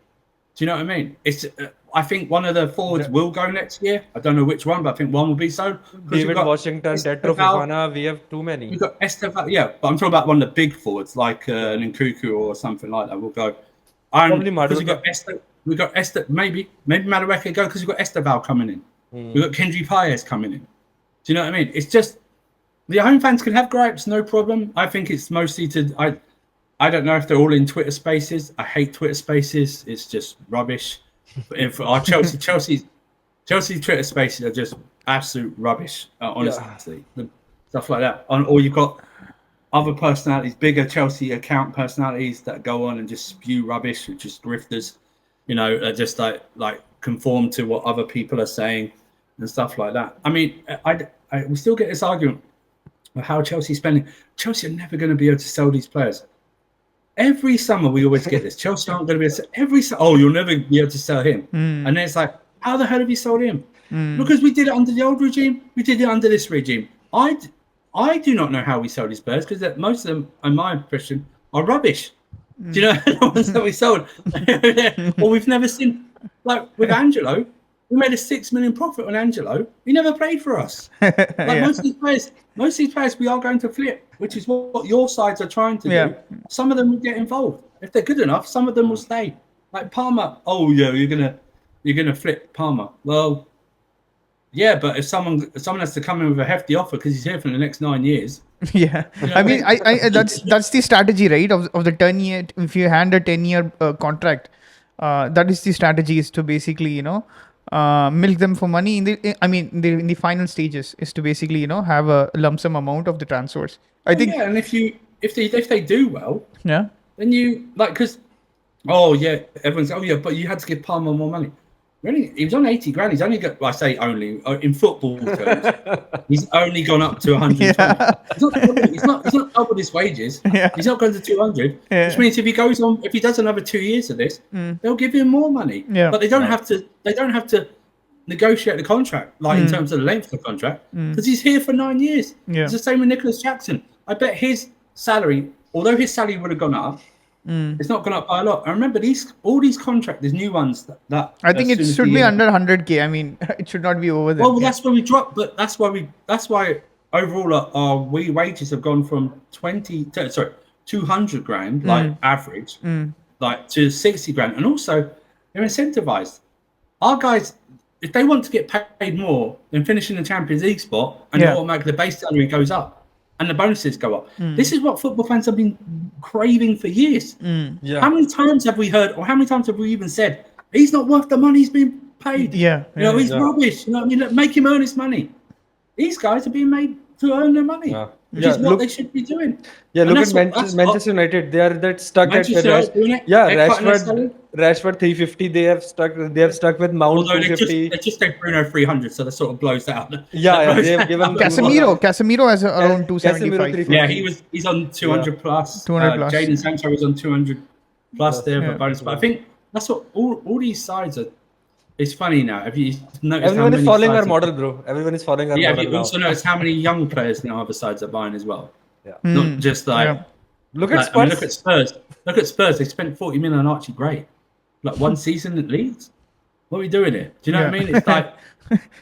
Do you know what I mean? It's I think one of the forwards will go next year. I don't know which one, but I think one will be so. David Washington, Tetro Fofana, we have too many. We've got Esteval, but I'm talking about one of the big forwards like Nkunku or something like that. We'll go. Probably Maresca. We've got Esther. Maybe Maresca go because we've got Esteval coming in. We've got Kendry Paez coming in. Do you know what I mean? It's just the home fans can have gripes, no problem. I think it's mostly I don't know if they're all in Twitter Spaces. I hate Twitter Spaces. It's just rubbish. But if our Chelsea Twitter Spaces are just absolute rubbish. Honestly, stuff like that. Or you've got other personalities, bigger Chelsea account personalities that go on and just spew rubbish, which is grifters. Just like conform to what other people are saying and stuff like that. I mean, we still get this argument of how Chelsea's spending. Chelsea are never going to be able to sell these players. Every summer we always get this. Chelsea aren't going to be able to you'll never be able to sell him. And then it's like, how the hell have you sold him? Because we did it under the old regime. We did it under this regime. I do not know how we sold these players because most of them, in my impression, are rubbish. Do you know the ones that we sold? Or we've never seen, like with Angelo, we made a 6 million profit on Angelo. He never played for us. Most of these players, we are going to flip, which is what your sides are trying to do. Some of them will get involved. If they're good enough, some of them will stay. Like Palmer, you're gonna flip Palmer. Well, yeah, but if someone has to come in with a hefty offer because he's here for the next 9 years. I mean, I that's the strategy, right? Of the 10-year. If you hand a 10-year contract, that is the strategy, is to basically milk them for money in the final stages, is to basically have a lump sum amount of the transfers. I think. Yeah, and if they do well, then you because everyone's but you had to give Palmer more money. Really, he was on 80 grand. He's only got, I say only in football terms, he's only gone up to 120. He's not doubled his wages. He's not going to 200, which means if he does another 2 years of this, they'll give him more money. But they don't have to negotiate the contract in terms of the length of the contract because he's here for 9 years. It's the same with Nicholas Jackson. I bet his salary, although his salary would have gone up, it's not gone up by a lot. I remember all these contracts, these new ones that I think it should be under 100k. I mean, it should not be over there. Well, that's where we dropped, but that's why overall our wages have gone from 200 grand average, to 60 grand, and also they're incentivized. Our guys, if they want to get paid more than finishing the Champions League spot, and automatically the base salary goes up. And the bonuses go up. This is what football fans have been craving for years. How many times have we heard, or how many times have we even said, he's not worth the money he's being paid? He's rubbish. You know what I mean? Look, make him earn his money. These guys are being made to earn their money, which is what they should be doing. Look at Manchester United. They are stuck at Rashford 350. They have stuck with Mount 250. They just take Bruno 300, so that sort of blows that out. They have given Casemiro has around 275. Yeah, he's on 200 plus. 200 plus. Jadon Sancho is on 200 plus there for bonus. But I think that's what all these sides are. It's funny now. Have you noticed? Everyone is following our model, bro. Everyone is following our model. Yeah, have you also noticed how many young players now other sides are buying as well? Not just Look at Like, I mean, Spurs. look at Spurs. Look at Spurs. They spent 40 million on Archie Gray. Like one season at Leeds. What are we doing here? Do you know what I mean? It's like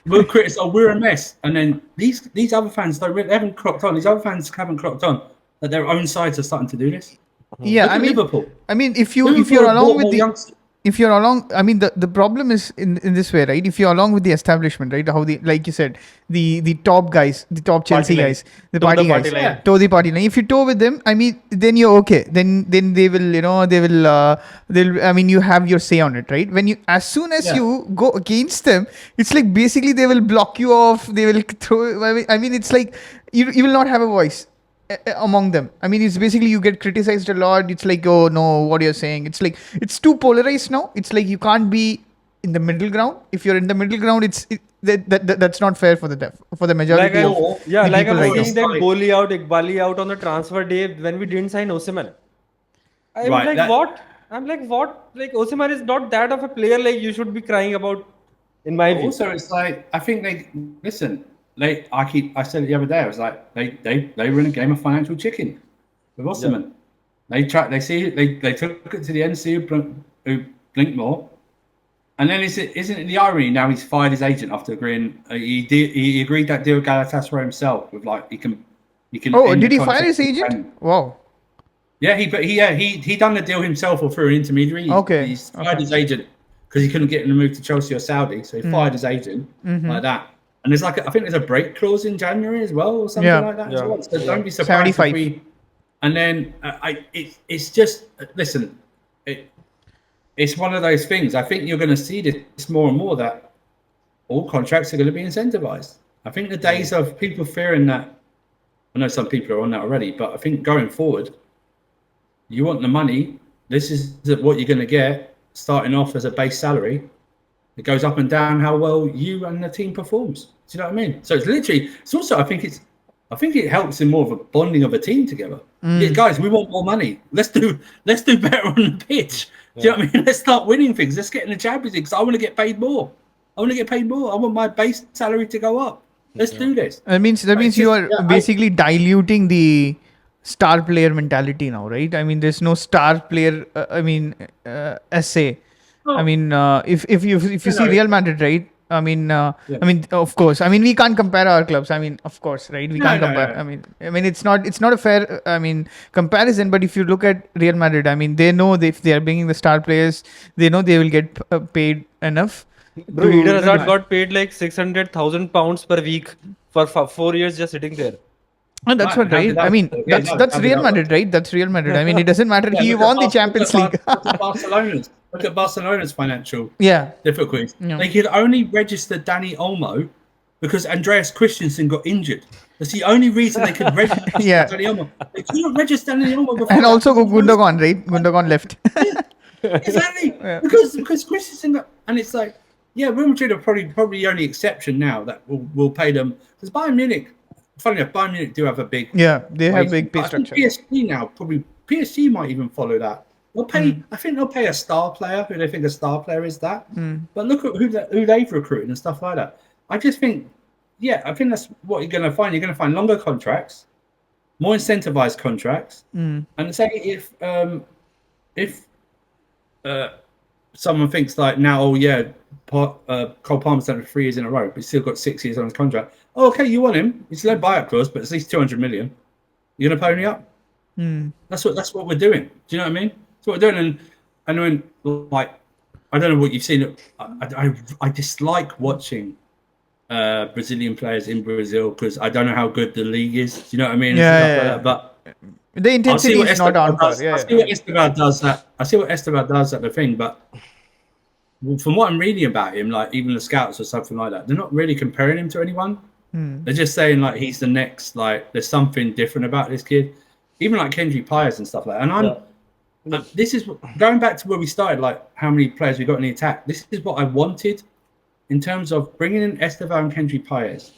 we'll criticize. Oh, we're a mess. And then these other fans don't. They haven't clocked on. These other fans haven't clocked on that their own sides are starting to do this. Yeah, Look at Liverpool. if you're Liverpool along bought with more the youngsters. if you're along, the problem is in this way, right? If you're along with the establishment, right? How the, like you said, the top guys, the top Chelsea Party line. guys, the Toe the party party guys, line. Yeah. toe the party line. If you toe with them, then you're okay. Then they will, they'll. You have your say on it, right? When you, as soon as Yeah. you go against them, it's like basically they will block you off. They will throw. It's like you will not have a voice among them. It's basically you get criticized a lot. It's like, oh no, what you're saying. It's like it's too polarized now. It's like you can't be in the middle ground. If you're in the middle ground, that's not fair for the majority of the Like people I'm right now. seeing that Boli out, Iqbali out on the transfer day when we didn't sign Osimhen. I'm Right, like, that- what? I'm like, what? Like, Osimhen is not that of a player like you should be crying about, in my view. Also, it's like I think they listen. I said it the other day. I was like, they were in a game of financial chicken with Osimhen. They took it to the end, see who blinked more. And then isn't it the irony? Now he's fired his agent after agreeing. He agreed that deal with Galatasaray himself. With like he can. Oh, end did the he fire contract his with agent? Spain. Wow. Yeah, he done the deal himself or through an intermediary. He's fired his agent because he couldn't get him to move to Chelsea or Saudi, so he fired his agent like that. And there's like I think there's a break clause in January as well or something like that as well. So don't be surprised 75. if we. And then it's just listen. It's one of those things. I think you're going to see this more and more that all contracts are going to be incentivized. I think the days of people fearing that. I know some people are on that already, but I think going forward, you want the money. This is what you're going to get, starting off as a base salary. It goes up and down how well you and the team performs. Do you know what I mean? So it's literally. It's also. I think it helps in more of a bonding of a team together. Yeah, guys, we want more money. Let's do better on the pitch. Do you know what I mean? Let's start winning things. Let's get in the Champions League. 'Cause I want to get paid more. I want my base salary to go up. Let's do this. That means you are basically diluting the star player mentality now, right? There's no star player. Essay. If you see Real Madrid, right? Of course. We can't compare our clubs. Of course, right? We can't compare. No. It's not a fair. Comparison. But if you look at Real Madrid, they know if they are bringing the star players, they know they will get paid enough. Bro, Eden Hazard got paid like 600,000 pounds per week for 4 years just sitting there. And that's what, right? That's Real Madrid, right? That's Real Madrid. It doesn't matter. He won the Champions League. Look at Barcelona's financial difficulties. Yeah. They could only register Danny Olmo because Andreas Christensen got injured. That's the only reason they could register Danny Olmo. They couldn't register Danny Olmo before. And also Gundogan, right? Gundogan left. Exactly. Because Christensen got, and it's like, Real Madrid are probably the only exception now that will pay them. Because Bayern Munich, funny enough, Bayern Munich do have a big. Yeah, they have big pay structure. PSG now, probably PSG might even follow that. They'll pay. I think they'll pay a star player who they think a star player is that. But look at who they've recruited and stuff like that. I just think, I think that's what you're going to find. You're going to find longer contracts, more incentivized contracts, and say if someone thinks like now, Cole Palmer's done it 3 years in a row, but he's still got 6 years on his contract. Oh, okay, you want him? It's no buyout clause, but it's at least 200 million. You're gonna pony up. That's what we're doing. Do you know what I mean? That's what we're doing. And when like I don't know what you've seen. I dislike watching Brazilian players in Brazil because I don't know how good the league is. Do you know what I mean? Yeah. But the intensity is not on par. I see what Esteban does. I see what Esteban does at the thing, but. From what I'm reading about him, like even the scouts or something like that, they're not really comparing him to anyone. They're just saying like he's the next, like there's something different about this kid. Even like Kendrick Piers and stuff like that. And this is going back to where we started, like how many players we got in the attack. This is what I wanted in terms of bringing in Esteban and Kendrick Piers.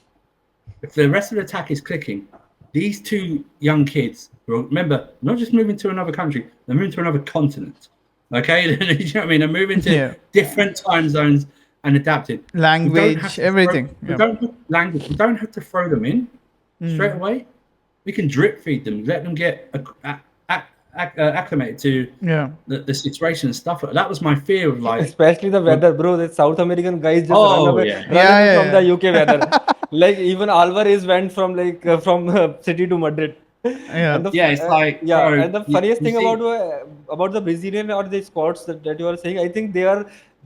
If the rest of the attack is clicking, these two young kids, remember, not just moving to another country, they're moving to another continent. Okay, you know what I mean? They're moving to different time zones and adapted. Language, everything. We don't have to throw them in straight away. We can drip feed them, let them get acclimated to Yeah. the situation and stuff. That was my fear of like, Especially the weather, bro. The South American guys just Oh, yeah. run Yeah, away yeah, from the yeah. UK weather. Like even Alvarez went from from city to Madrid. Yeah. And the Yeah, it's like, yeah, bro, and the funniest you thing see, about the Brazilian or the Scots that you are saying, I think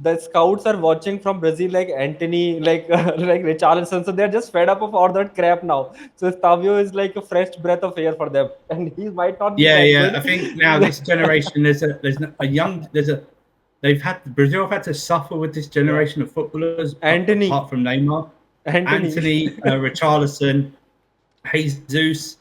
the scouts are watching from Brazil like Anthony, like Richarlison. So they're just fed up of all that crap now. So Stavio is like a fresh breath of air for them, and he might not be that yeah. good. I think now this generation, Brazil have had to suffer with this Yeah, generation of footballers, Anthony, apart from Neymar, Anthony. Anthony, Richarlison, Jesus.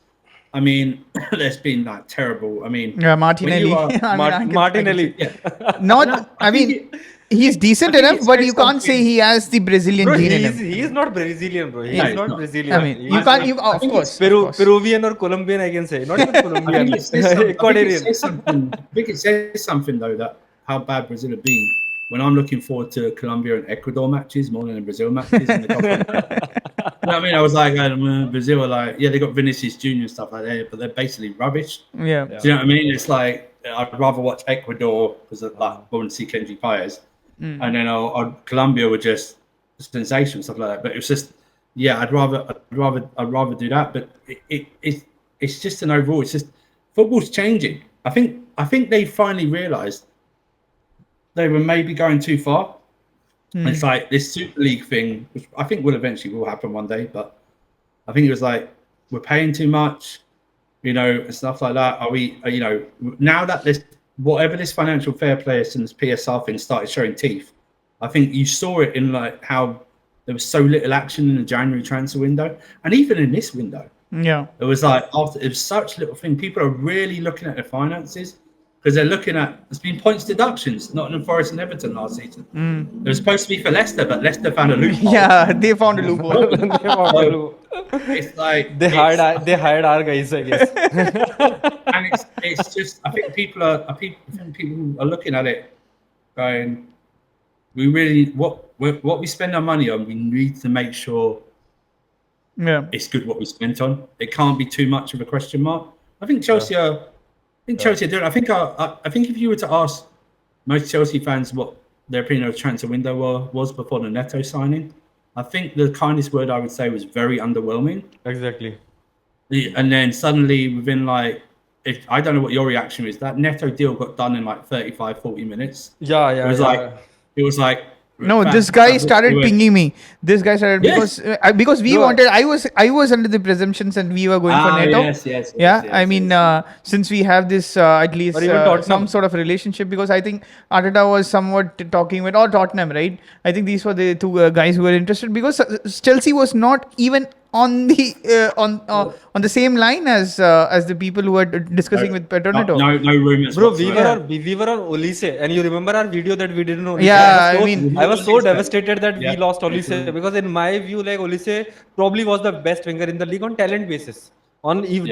I mean, there's been like terrible. I mean, Yeah, when you Martinelli. are, I mean, I can say, Martinelli. yeah, not. I I think mean, he's I decent think enough, it but says you can't say something. he has the Brazilian Bro, gene in he is him. not Brazilian, bro. He No, is it's not not. I Brazilian. mean, He you is can't. You I of think it's course, of course. Peruvian or Colombian, I can say. Not even I think Colombian. it says something. I think it Ecuadorian. says something. I think it says something though that how bad Brazil have been. When I'm looking forward to Colombia and Ecuador matches more than the Brazil matches in the Copa America. You know what I mean? I was like, Brazil are like, yeah, they got Vinicius Junior and stuff like that, but they're basically rubbish. Yeah. Do you know what I mean? It's like I'd rather watch Ecuador because like I want to see Kenji Pires, and then Colombia were just sensational stuff like that. But it was just, yeah, I'd rather do that. But it's just an overall. It's just football's changing. I think they finally realised they were maybe going too far. It's like this Super League thing, which I think will happen one day. But I think it was like we're paying too much, and stuff like that. Are we, now that whatever this financial fair play since PSR thing started showing teeth, I think you saw it in like how there was so little action in the January transfer window, and even in this window, Yeah. it was like it was such little thing. People are really looking at their finances because they're looking at there's been points deductions, Nottingham Forest and Everton last season. It was supposed to be for Leicester, but Leicester found a loophole. Yeah, they found a loophole. It's like They hired our guys, I guess. and it's just I think people are looking at it going, we really what we spend our money on, we need to make sure Yeah. it's good what we spent on. It can't be too much of a question mark. I think Chelsea are Chelsea are doing. I think if you were to ask most Chelsea fans what their opinion of the transfer window was before the Neto signing, I think the kindest word I would say was very underwhelming. Exactly. And then suddenly within if I don't know what your reaction is, that Neto deal got done in like 35, 40 minutes. Yeah. It was like No, this guy started pinging me. This guy started Yes. because we No, wanted. I was under the presumptions and we were going for Neto. Yes. Yeah, I mean, since we have this at least Or even Tottenham. some sort of relationship, because I think Arteta was somewhat talking with, or Tottenham, right? I think these were the two guys who were interested, because Chelsea was not even on the on the same line as the people who were discussing with Pedro Neto. No rumors. Bro, whatsoever. we were on Olise, and you remember our video that we didn't know. Olise? Yeah, I was so devastated that Yeah. we lost Olise, because in my view, like Olise probably was the best winger in the league on talent basis.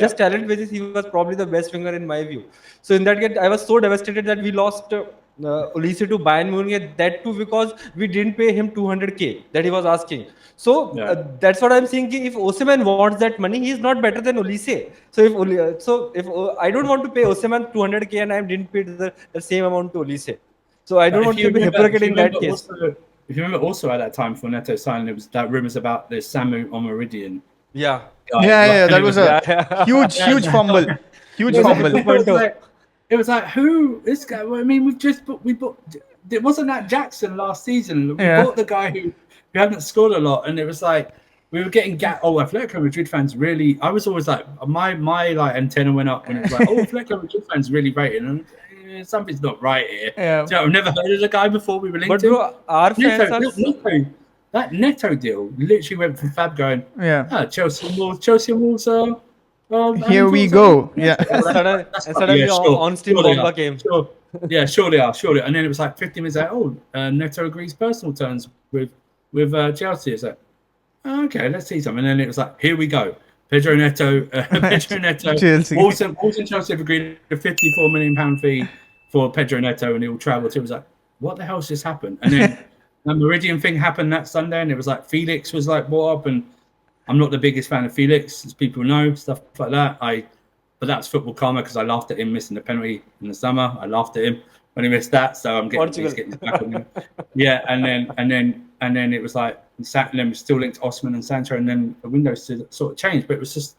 Just talent basis, he was probably the best winger in my view. So in that case, I was so devastated that we lost Olise to Bayern Munich. That too because we didn't pay him 200k that he was asking. So that's what I'm thinking. If Osimhen wants that money, he's not better than Olise. So if I don't want to pay Osimhen 200k and I didn't pay the same amount to Olise. So I don't want to be hypocrite in that case. If you remember, also at that time for Neto signing, there was that rumors about the Samu on Meridian. Yeah. That was a huge fumble. Huge fumble. It was like, who this guy? Well, I mean, we bought. It wasn't that Jackson last season. We bought the guy who hadn't scored a lot, and it was like we were getting Atletico Madrid fans really. I was always like, my like antenna went up when it was like, Atletico Madrid fans really rating, and something's not right here. Yeah. So I've never heard of the guy before. We were linked But bro, our fans are. That Neto deal literally went from Fab going, Chelsea and Wolves. Here we go. Yeah. And suddenly Ornstein Bomba came. Sure. Yeah, sure they are. And then it was like 50 minutes later, Neto agrees personal terms with Chelsea. It's like, okay, let's see something. And then it was like, here we go. Pedro Neto, Chelsea. Wolves and Chelsea have agreed a £54 million fee for Pedro Neto, and he will travel to. It was like, what the hell's just happened? And then the Meridian thing happened that Sunday, and it was like Felix was like brought up, and I'm not the biggest fan of Felix, as people know, stuff like that. but that's football karma because I laughed at him missing the penalty in the summer. I laughed at him when he missed that, so he's Portugal. getting his back on him. Yeah, and then it was like, and then it was still linked to Osman and Sancho, and then the windows sort of changed. But it was just,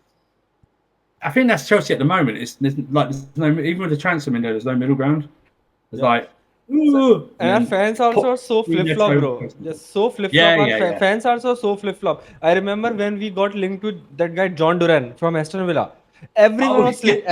I think that's Chelsea at the moment. There's no, even with the transfer window, there's no middle ground. It's like, ooh, And our fans also are so flip-flop, bro. Just so flip-flop. Our fans are so flip-flop. I remember when we got linked to that guy John Duran from Aston Villa. Everyone was slating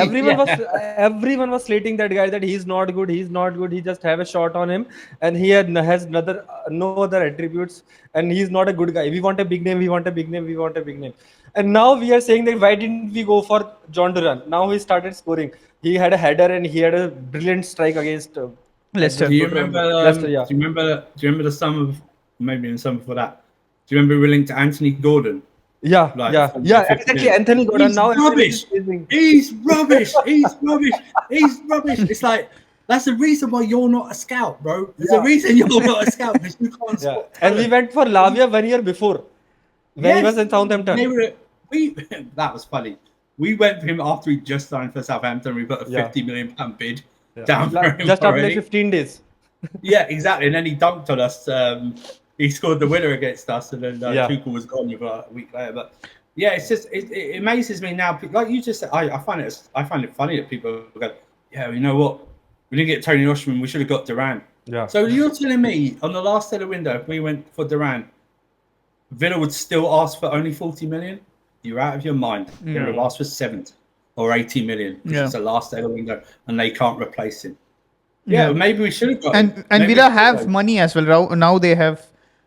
that guy that he's not good. He just have a shot on him, and he has no other attributes, and he's not a good guy. We want a big name. And now we are saying that why didn't we go for John Duran? Now he started scoring. He had a header and he had a brilliant strike against Leicester. Do you remember? Leicester, yeah. Do you remember the summer maybe in the summer before that? Do you remember we were linked to Anthony Gordon? Yeah, Like, exactly. Anthony Gordon. He's Now rubbish. He's rubbish. It's like, that's the reason why you're not a scout, bro. There's a reason you're not a scout because you can't spot. And we went for Lavia 1 year before when he was in Southampton. That was funny. We went for him after he just signed for Southampton. We put a £50 million bid down for him just after already. 15 days. Yeah, exactly. And then he dunked on us. He scored the winner against us, and then Tuchel was gone a week later. But yeah, it's just it amazes me now. Like you just said, I find it funny that people go, yeah, you know what? We didn't get Tony Oshman. We should have got Duran. Yeah. So you're telling me on the last day of the window, if we went for Duran, Villa would still ask for only 40 million? You're out of your mind. They would have asked for 70 or 80 million. It's the last day of the window, and they can't replace him. Yeah, maybe we should have got. And Villa have money as well. Now they have.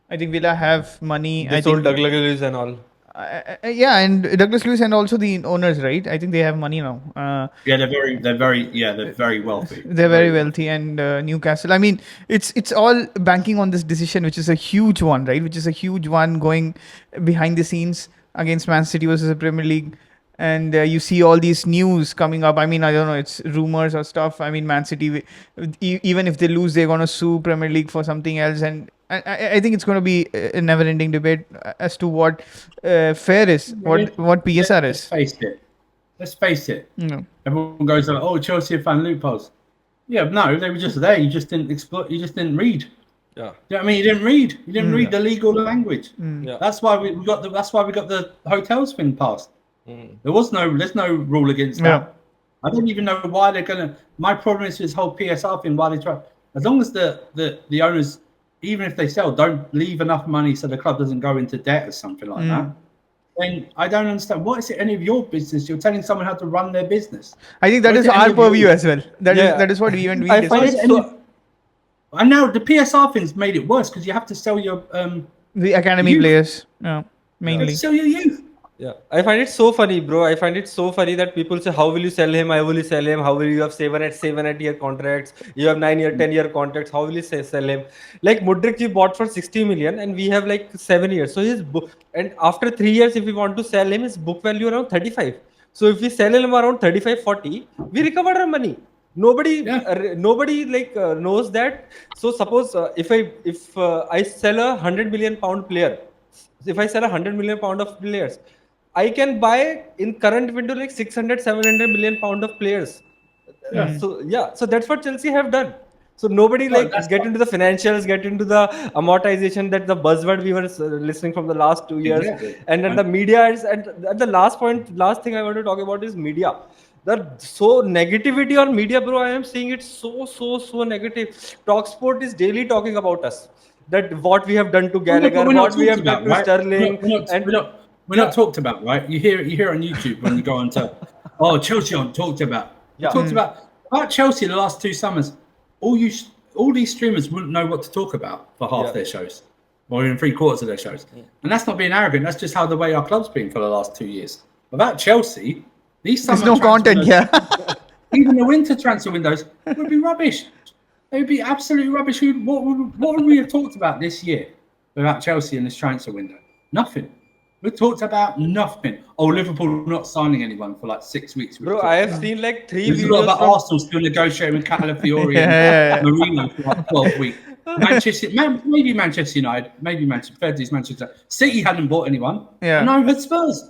I think Villa have money. They sold Douglas Luiz and all. And Douglas Luiz and also the owners, right? I think they have money now. They're very wealthy. They're very wealthy, and Newcastle. I mean, it's all banking on this decision, which is a huge one, right? Which is a huge one going behind the scenes against Man City versus the Premier League. And you see all these news coming up. I mean, I don't know, it's rumors or stuff. I mean, Man City, even if they lose, they're going to sue Premier League for something else. And I think it's going to be a never-ending debate as to what fair is, what PSR is. Let's face it. Everyone goes like, oh, Chelsea have found loopholes. Yeah, no, they were just there. You just didn't explore. You just didn't read. Yeah. You know what I mean? You didn't read. You didn't read the legal language. Yeah. That's why we got the hotels thing passed. There's no rule against that. I don't even know why they're gonna. My problem is this whole PSR thing. Why they try, as long as the owners, even if they sell, don't leave enough money so the club doesn't go into debt or something like that. Then I don't understand. What is it any of your business? You're telling someone how to run their business. I think that is our purview as well. That is what we I find it so. And now the PSR thing's made it worse because you have to sell your the academy players, mainly. Sell your youth. Yeah, I find it so funny, bro. I find it so funny that people say, "How will you sell him? How will you sell him? How will you have 7-8 year contracts? You have 9-year, 10-year contracts. How will you sell him?" Like Mudrik, we bought for 60 million, and we have like 7 years. So his book, and after 3 years, if we want to sell him, his book value around 35. So if we sell him around 35-40, we recover our money. Nobody knows that. So suppose if I sell a £100 million player, if I sell £100 million of players, I can buy in current window like 600-700 million pound of players. So that's what Chelsea have done. So nobody get into the financials, get into the amortization, that the buzzword we were listening from the last 2 years. Exactly. And then the media is, and at the last thing I want to talk about is media. The so negativity on media, bro. I am seeing it so negative. TalkSport is daily talking about us. That what we have done to Gallagher, what we have done to Sterling, we're not talked about, right? You hear it on YouTube when you go on to, Chelsea aren't talked about. We talked about Chelsea the last 2 summers. All these streamers wouldn't know what to talk about for half their shows, or even 3/4 of their shows. And that's not being arrogant. That's just how the way our club's been for the last 2 years. Without Chelsea, these summer there's no content. Even the winter transfer windows would be rubbish. They would be absolutely rubbish. What would we have talked about this year without Chelsea in this transfer window? Nothing. We talked about nothing. Oh, Liverpool not signing anyone for like 6 weeks. Bro, I have seen like 3 videos. There's a lot about Arsenal still negotiating with Calafiori and Marino for like 12 weeks. Maybe Manchester United, maybe Manchester City hadn't bought anyone. No, but Spurs.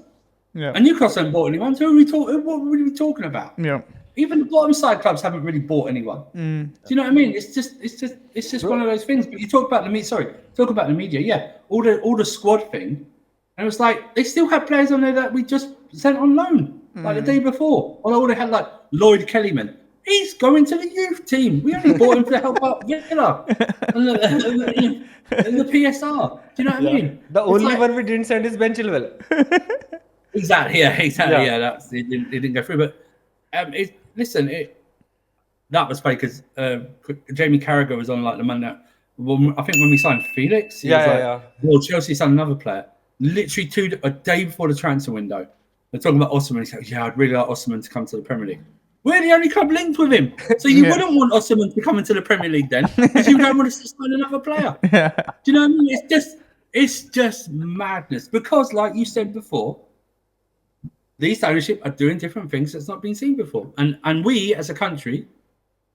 Yeah. And Newcastle haven't bought anyone. So what were we talking about? Yeah. Even the bottom side clubs haven't really bought anyone. Do you know what I mean? It's just one of those things. But you talk about the media. Sorry, talk about the media. Yeah, all the squad thing, and it was like they still had players on there that we just sent on loan like the day before. Although they had like Lloyd Kellyman. He's going to the youth team. We only bought him to help out Villa and the PSR. Do you know what I mean? The It's only like- one we didn't send is Ben Chilwell. Exactly. Yeah. Yeah. That's it didn't go through. But that was funny because Jamie Carragher was on like the Monday. Well, I think when we signed Felix, he was like, well, Chelsea signed another player. Literally a day before the transfer window, they're talking about Osimhen. He's like, yeah, I'd really like Osimhen to come to the Premier League. We're the only club linked with him, so you wouldn't want Osimhen to come into the Premier League then, because you don't want us to sign another player. Do you know what I mean? It's just madness because, like you said before, these ownership are doing different things that's not been seen before, and we as a country,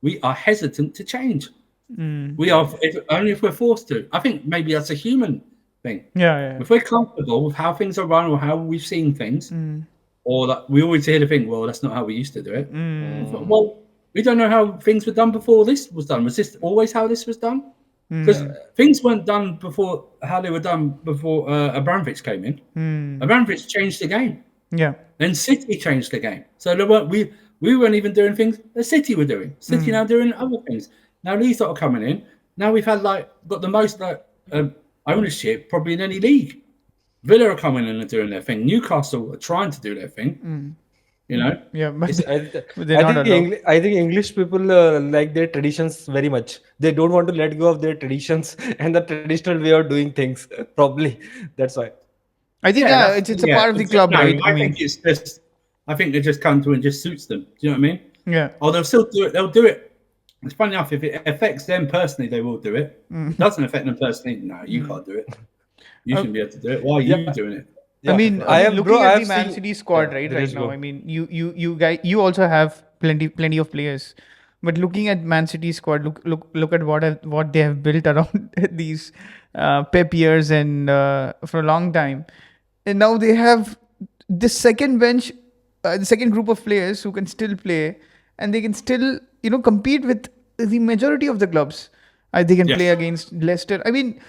we are hesitant to change. We are only if we're forced to. I think maybe that's a human thing. Yeah. If we're comfortable with how things are run or how we've seen things, or that we always hear the thing, well, that's not how we used to do it. Well, we don't know how things were done before this was done. Was this always how this was done? Because things weren't done before how they were done before Abramovich came in. Abramovich changed the game. Yeah. Then City changed the game. So we weren't even doing things that City were doing. City now doing other things. Now these that are coming in. Now we've had got the most ownership probably in any league. Villa are coming in and doing their thing. Newcastle are trying to do their thing. You know. Yeah. But I think English people like their traditions very much. They don't want to let go of their traditions and the traditional way of doing things. Probably that's why. I think it's a part of the club, right? I think it's just. I think they just come to it and just suits them. Do you know what I mean? Yeah. Oh, they'll still do it. They'll do it. It's funny enough, if it affects them personally, they will do it. If it doesn't affect them personally, no, you can't do it. You shouldn't be able to do it. Why are you doing it? Yeah. I mean, looking at the Man City squad right now. I mean, you guys, you also have plenty of players, but looking at Man City squad, look at what they have built around these Pep years and for a long time, and now they have the second bench, the second group of players who can still play, and they can still compete with the majority of the clubs. They can play against Leicester. I mean,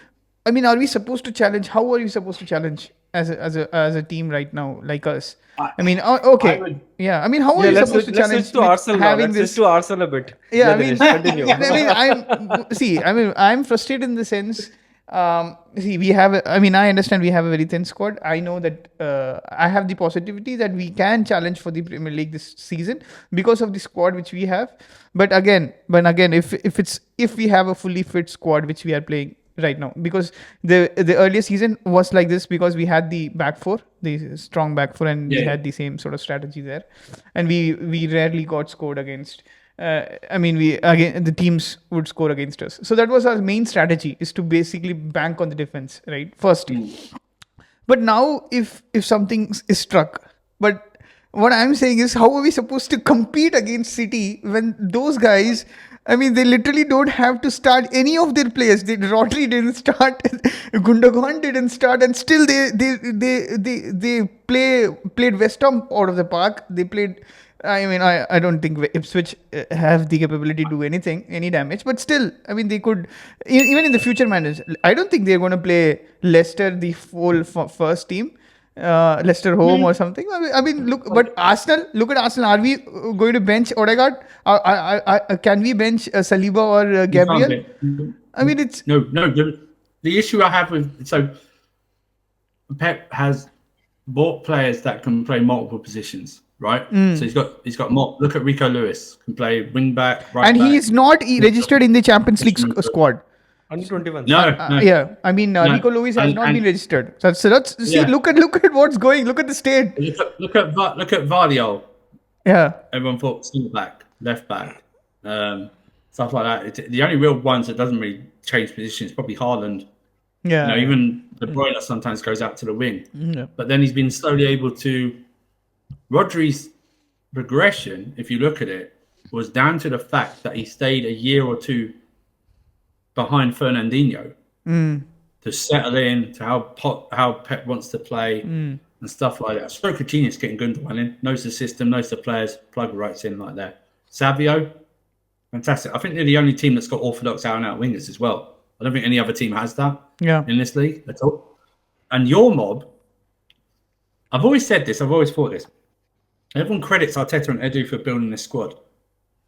are we supposed to challenge? How are you supposed to challenge as a team right now, like us? I mean, okay, I mean, how are you supposed to challenge? Let's switch to Arsenal a bit. Yeah, I mean, continue. I'm frustrated in the sense. I understand we have a very thin squad. I know that I have the positivity that we can challenge for the Premier League this season because of the squad which we have. But again, if we have a fully fit squad which we are playing right now, because the earlier season was like this because we had the back four, the strong back four, and we had the same sort of strategy there, and we rarely got scored against. The teams would score against us. So that was our main strategy, is to basically bank on the defense, right? First. But now if something is struck, but what I'm saying is, how are we supposed to compete against City when those guys, I mean, they literally don't have to start any of their players. Rodri didn't start, Gundogan didn't start, and still they played West Ham out of the park. They played. I mean, I don't think Ipswich have the capability to do any damage, but still, I mean, they could, even in the future managers, I don't think they're going to play Leicester, the full first team, Leicester home or something. I mean, look at Arsenal. Are we going to bench Odegaard? Can we bench Saliba or Gabriel? I mean, it's... No. The issue I have with... So, Pep has bought players that can play multiple positions. Right, so he's got more. Look at Rico Lewis, can play wing back, right, and back. he is not registered in the Champions League squad. Under 21. No. Yeah, I mean, Rico Lewis has not been registered. So let's see. Look at what's going. Look at the state. Look at Vardiol. Yeah, everyone thought centre back, left back, stuff like that. The only real ones that doesn't really change positions is probably Haaland. Yeah, even De Bruyne sometimes goes out to the wing, but then he's been slowly able to. Rodri's progression, if you look at it, was down to the fact that he stayed a year or two behind Fernandinho to settle in to how Pep wants to play. and stuff like that. Stroke of genius getting Gundogan in, knows the system, knows the players, plug rights in like that. Savio, fantastic. I think they're the only team that's got orthodox out and out wingers as well. I don't think any other team has that in this league at all. And your mob, I've always said this, I've always thought this. Everyone credits Arteta and Edu for building this squad.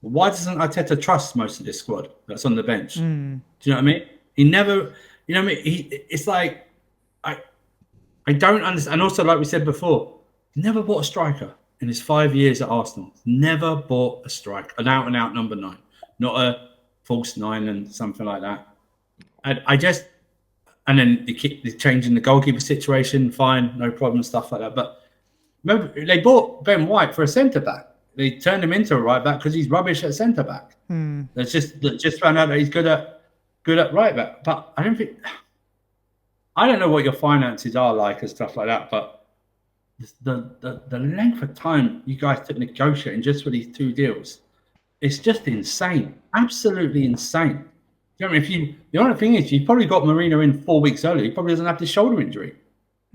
Why doesn't Arteta trust most of this squad that's on the bench? Do you know what I mean? He never, you know what I mean? It's like, I don't understand. And also, like we said before, he never bought a striker in his 5 years at Arsenal. Never bought a striker, an out-and-out number 9, not a false 9 and something like that. And and then the changing the goalkeeper situation, fine, no problem, stuff like that. But remember, they bought Ben White for a centre-back. They turned him into a right-back because he's rubbish at centre-back. That's just found out that he's good at right-back. But I don't know what your finances are like and stuff like that, but the length of time you guys took negotiating just for these 2 deals, it's just insane. Absolutely insane. You know what I mean? The only thing is, you probably got Marina in 4 weeks earlier. He probably doesn't have this shoulder injury.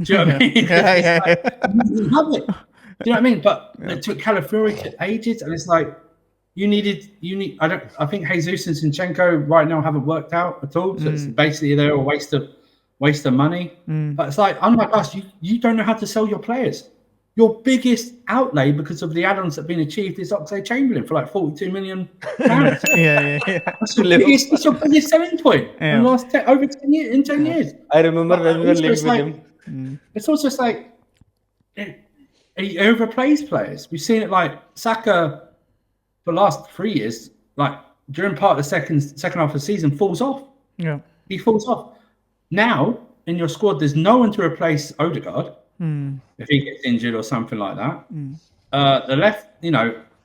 Do you know what I mean? He doesn't have it. Do you know what I mean? But it took Calafiori ages, and it's like you need. I think Jesus and Zinchenko right now haven't worked out at all. So it's basically they're a waste of money. But it's like, unlike us, you don't know how to sell your players. Your biggest outlay because of the add-ons that have been achieved is Oxlade-Chamberlain for like £42 million. That's your biggest selling point in the last over 10 years. In 10 years, I remember when we were linked with him. It's also just like he overplays players. We've seen it like Saka for the last 3 years, like during part of the second half of the season, falls off. Yeah, he falls off. Now in your squad, there's no one to replace Odegaard if he gets injured or something like that. The left,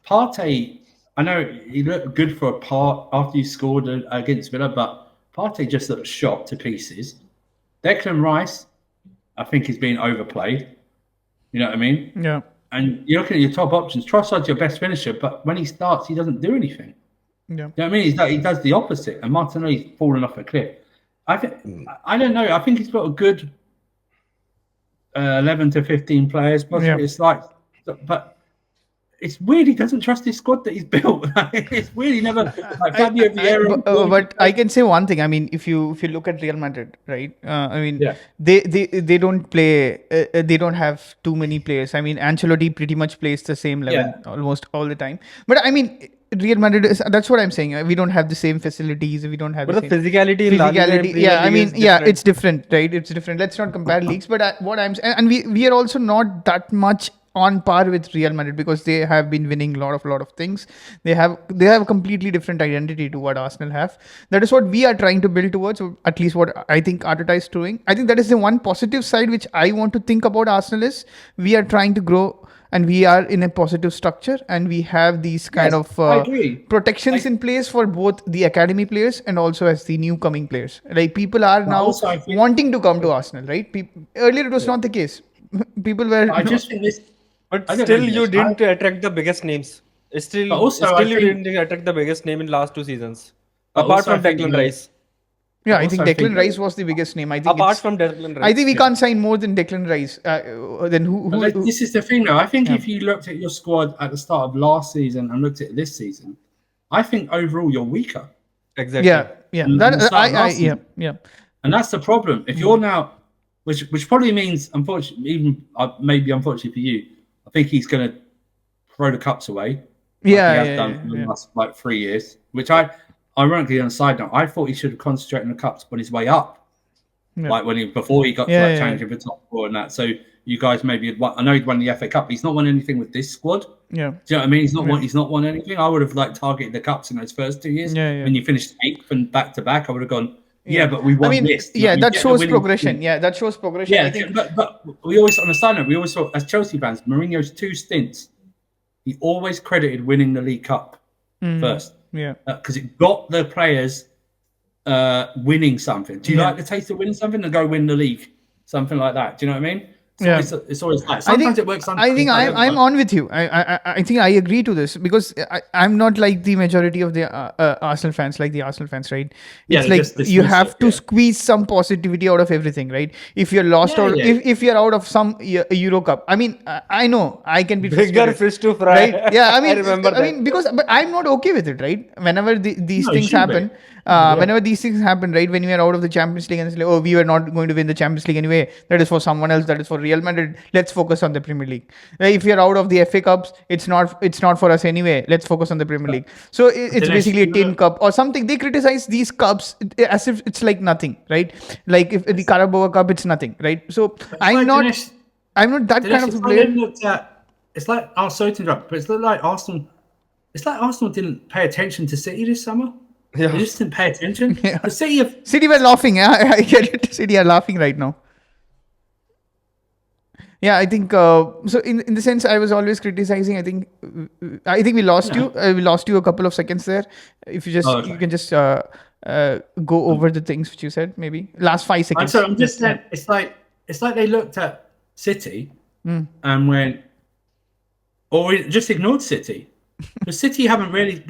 Partey. I know he looked good for a part after he scored against Villa, but Partey just looked shot to pieces. Declan Rice, I think, is being overplayed. You know what I mean? Yeah. And you're looking at your top options. Trossard's your best finisher, but when he starts, he doesn't do anything. Yeah. You know what I mean? He does the opposite, and Martinelli's fallen off a cliff. I don't know. I think he's got a good 11 to 15 players. Possibly. It's like, but it's weird he doesn't trust his squad that he's built. It's weird he never like Fabio Vieira. But I can say one thing. I mean, if you look at Real Madrid, right? They don't play. They don't have too many players. I mean, Ancelotti pretty much plays the same level almost all the time. But I mean, Real Madrid that's what I'm saying. We don't have the same facilities. We don't have But the the same physicality. I mean, it's different, right? It's different. Let's not compare leagues. But what I'm saying, and we are also not that much on par with Real Madrid because they have been winning a lot of things. They have a completely different identity to what Arsenal have. That is what we are trying to build towards, or at least what I think Arteta is doing. I think that is the one positive side which I want to think about Arsenal is we are trying to grow and we are in a positive structure and we have these kind of protections in place for both the academy players and also as the new coming players. Like people are now wanting to come to Arsenal, right? Earlier it was not the case. People were. I just think this. But still, you didn't attract the biggest names. Still, you didn't attract the biggest name in last 2 seasons. Apart from Declan Rice. Yeah, I think Declan Rice was the biggest name. I think apart from Declan Rice. I think we can't sign more than Declan Rice. Then who? This is the thing, though. I think if you looked at your squad at the start of last season and looked at this season, I think overall you're weaker. Exactly. Yeah. And that's the problem. If you're now, which probably means, unfortunately, maybe unfortunately for you, I think he's going to throw the cups away. He has done for the last 3 years. Which ironically, on a side note, I thought he should have concentrated on the cups on his way up, like before he got to challenging for top 4 and that. So you guys maybe I know he'd won the FA Cup. He's not won anything with this squad. Yeah, do you know what I mean? He's not won anything. I would have targeted the cups in those first 2 years. When you finished 8th and back to back, I would have gone. Yeah, but we won this. That shows progression. Yeah, that shows progression. Yeah, I think. But we always, on a side note, we always saw, as Chelsea fans, Mourinho's 2 stints, he always credited winning the League Cup first. Yeah. Because it got the players winning something. Do you like the taste of winning something? And go win the league? Something like that. Do you know what I mean? Yeah. It's always like I think sometimes it works. I Sometimes think it I'm doesn't. I'm on with you. I think I agree to this because I'm not like the majority of the Arsenal fans, like the Arsenal fans, right? Yeah, It's they like just you dismiss it. have to Yeah, squeeze some positivity out of everything, right? If you're lost yeah, or yeah. if you're out of some Euro Cup, I mean, I know I can be Bigger frustrated, fish to fry. right? Yeah, I remember I that. mean because but I'm not okay with it, right? Whenever these No, it things shouldn't be. happen, whenever these things happen, right? When we are out of the Champions League and it's like, oh, we are not going to win the Champions League anyway. That is for someone else. That is for Real Madrid. Let's focus on the Premier League. If you're out of the FA Cups, it's not for us anyway. Let's focus on the Premier League. So it's Dinesh, basically a tin cup or something. They criticize these cups as if it's like nothing, right? Like if the Carabao Cup, it's nothing, right? So it's I'm like not Dinesh. I'm not that kind Dinesh, of a it's like they player. looked at. It's like sorry to interrupt, but it's like Arsenal. It's like Arsenal didn't pay attention to City this summer. They Yeah. just didn't pay attention. Yeah. The City have. City were laughing. Yeah, I get it. City are laughing right now. Yeah, I think so. In the sense, I was always criticizing. I think we lost Yeah. you. We lost you a couple of seconds there. If you Oh, just you okay. can just go over the things which you said, maybe last 5 seconds. I'm just saying. It's like they looked at City and went, or we just ignored City. Because City haven't really.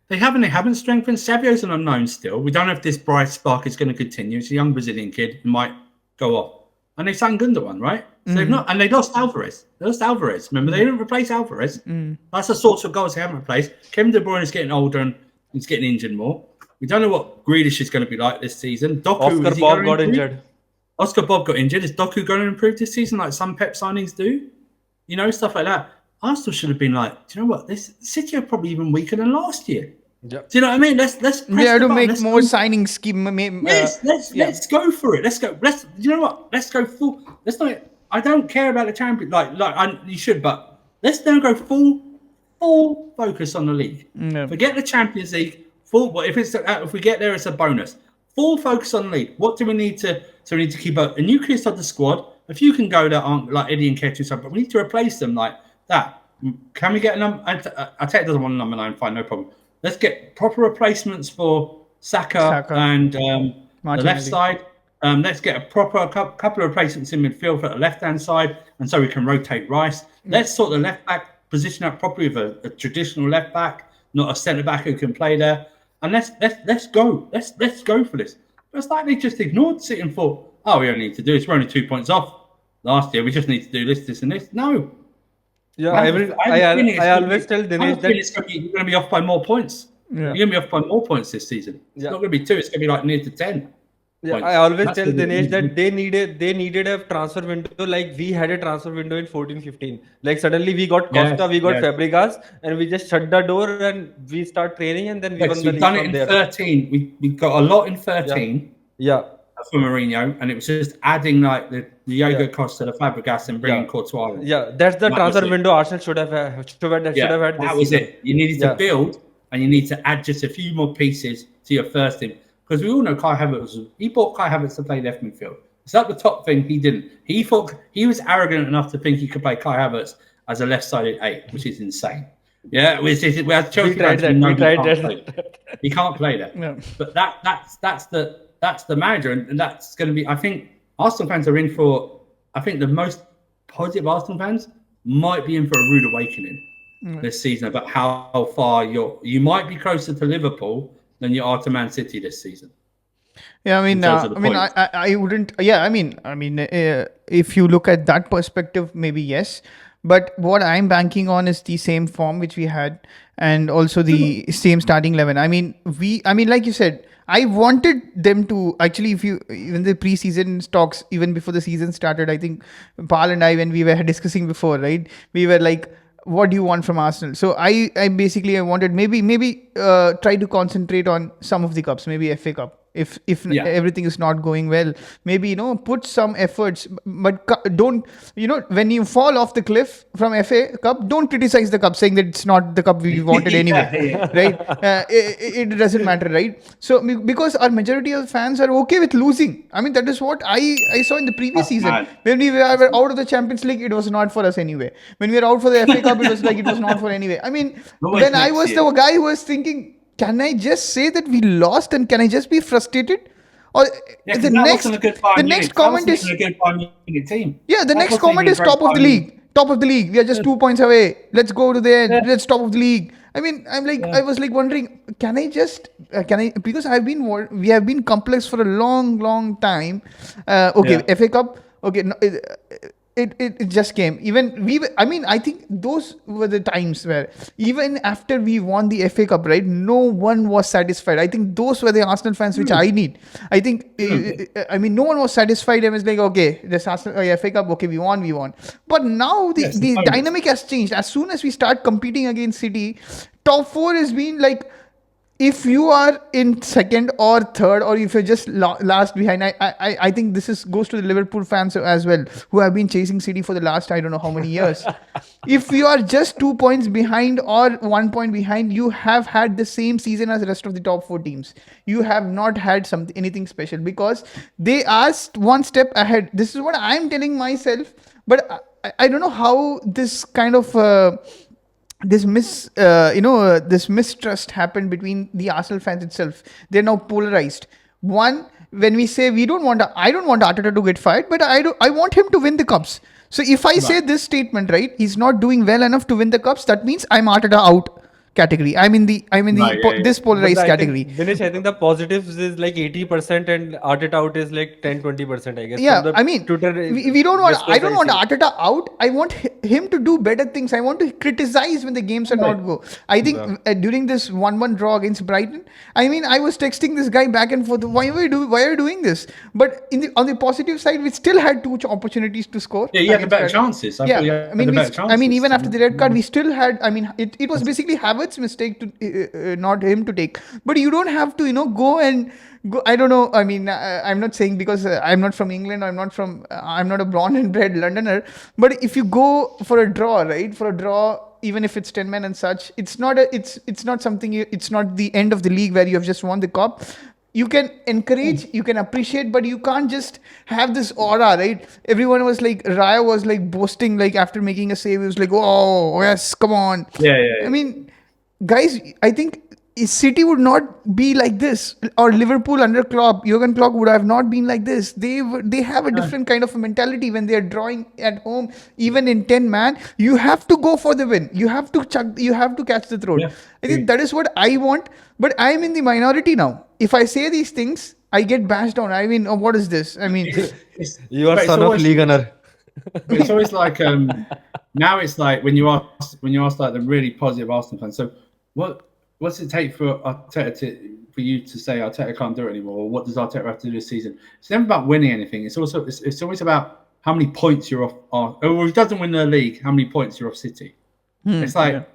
They haven't strengthened. Savio's an unknown still. We don't know if this bright spark is going to continue. It's a young Brazilian kid who might go off. And they signed Gundogan, right? So they've not, and they lost Alvarez. They lost Alvarez. Remember, they didn't replace Alvarez. That's the sorts of goals they haven't replaced. Kevin De Bruyne is getting older and he's getting injured more. We don't know what Grealish is going to be like this season. Doku, Oscar is he Bob going got to improve? injured. Oscar Bob got injured. Is Doku going to improve this season like some Pep signings do? You know, stuff like that. Arsenal should have been like, do you know what? This City are probably even weaker than last year. Yeah. Do you know what I mean? Let's press We have the to button. make Let's more go. signings. Scheme. Yes, let's go for it. Let's go. You know what? Let's go full. Let's not. I don't care about the champion. You should, but let's now go full focus on the league. Yeah. Forget the Champions League. If we get there, it's a bonus. Full focus on the league. What do we need to? So we need to keep a nucleus of the squad. A few can go that aren't like Eddie and Ketch and stuff, but we need to replace them like that. Can we get a number? I take doesn't want a number 9. Fine, no problem. Let's get proper replacements for Saka. And the left side. Let's get a proper couple of replacements in midfield for the left-hand side, and so we can rotate Rice. Let's sort the left-back position out properly with a traditional left-back, not a centre-back who can play there. And let's go. Let's go for this. But it's like they just ignored City and thought, oh, we only need to do this. We're only 2 points off last year. We just need to do this, and this. No. Yeah, I always tell Dinesh that you're going to be off by more points. Yeah. You're going to be off by more points this season. It's not going to be 2. It's going to be like near to 10. Yeah, points. I always That's tell what it Dinesh is. that they needed a transfer window like we had a transfer window in 14-15. Like suddenly we got Costa, Yes, we got yes. Fabregas, and we just shut the door and we start training and then we won the We've league done it from in there. 13. We got a lot in 13 Yeah, for Mourinho, and it was just adding like the Diogo Yeah. Costa, the Fabregas, and bringing Yeah. Courtois. yeah, that's the That transfer was it. window Arsenal should have had Yeah, this that was season. it. You needed Yeah. to build, and you need to add just a few more pieces to your first team. Because we all know Kai Havertz. He bought Kai Havertz to play left midfield. Is that the top thing? He didn't. He thought he was arrogant enough to think he could play Kai Havertz as a left-sided 8, which is insane. Yeah, we as Chelsea We tried fans, that. know We he tried can't that. play. He can't play that. Yeah. But that's the manager, and that's going to be. I think Arsenal fans are in for. I think the most positive Arsenal fans might be in for a rude awakening this season about how far you might be closer to Liverpool than you are to Man City this season. Yeah, I mean, terms of the points. I wouldn't. Yeah, I mean, if you look at that perspective, maybe yes. But what I'm banking on is the same form which we had, and also the same starting 11. I mean, like you said, I wanted them to actually. If you even the preseason talks, even before the season started, I think Pal and I, when we were discussing before, right, we were like, what do you want from Arsenal? So I wanted maybe try to concentrate on some of the cups, maybe FA Cup. If everything is not going well, maybe put some efforts, but don't when you fall off the cliff from FA Cup, don't criticize the cup saying that it's not the cup we wanted anyway, right? It doesn't matter, right? So because our majority of fans are okay with losing. I mean, that is what I saw in the previous season. mad. When we were out of the Champions League, it was not for us anyway. When we were out for the FA Cup, it was like it was not for anyway. I mean, Always when I next was year. the guy who was thinking, can I just say that we lost and can I just be frustrated? Or Yeah, the because that wasn't a good the Bayern next Munich. That comment wasn't even is a good Bayern Munich team. yeah, the That next wasn't comment even a is great top of the Bayern Munich. league. Top of the league. We are just 2 points away. Let's go to the end. Yeah, Let's top of the league. I mean, I yeah. was like wondering, can I, because we have been complex for a long time. Okay, Yeah. FA Cup. Okay, no, it just came. Even I mean, I think those were the times where even after we won the FA Cup, right? No one was satisfied. I think those were the Arsenal fans which I need. I think, I mean, no one was satisfied. I was like, okay, this Arsenal FA Cup, okay, we won. But now Yeah, it's a the bonus. dynamic has changed. As soon as we start competing against City, top four has been like, if you are in second or third, or if you're just last behind, I think this is goes to the Liverpool fans as well, who have been chasing City for the last I don't know how many years. If you are just 2 points behind or 1 point behind, you have had the same season as the rest of the top four teams. You have not had something anything special because they are one step ahead. This is what I'm telling myself, but I don't know how this kind of. This mistrust happened between the Arsenal fans itself. They're now polarized. One, when we say I don't want Arteta to get fired, but I want him to win the cups. So if I say Right. this statement, right, he's not doing well enough to win the cups, that means I'm Arteta out category. Right. Yeah. Yeah. This But polarized I think, category. Dinesh, I think the positives is like 80% and Arteta out is like 10-20%, I guess. From Yeah, the I mean, Twitter we don't want. I discourse don't I want see. Arteta out. I want him to do better things. I want to criticize when the games are not Right. go. I think Yeah. during this 1-1 draw against Brighton, I mean, I was texting this guy back and forth. Why are you doing this? But on the positive side, we still had two opportunities to score Yeah, you had the against better Brighton. chances. I thought Yeah, you I had mean, the better I mean, chances. even after the red card, we still had. I mean, it was basically Havertz's mistake to not him to take. But you don't have to, go and go. I don't know. I mean, I'm not saying because I'm not from England. I'm not a born and bred Londoner. But if you go for a draw, right? For a draw, even if it's 10 men and such, it's not something. It's not the end of the league where you have just won the cup. You can encourage, you can appreciate, but you can't just have this aura, right? Everyone was like, Raya was like boasting, like after making a save, he was like, oh yes, come on. Yeah, I yeah, mean, guys, I think City would not be like this, or Liverpool under Klopp, Jurgen Klopp would have not been like this. They have a yeah. different kind of a mentality when they are drawing at home, even in 10 man. You have to go for the win. You have to catch the throat. Yeah. I think that is what I want, but I'm in the minority now. If I say these things, I get bashed down. I mean, what is this? I mean, You are But it's son of always League Gunner. but it's always like now it's like when you ask like the really positive Arsenal fans. So what's it take for Arteta for you to say Arteta can't do it anymore? Or what does Arteta have to do this season? It's never about winning anything. It's also it's always about how many points you're off. Or if he doesn't win the league, how many points you're off City. It's like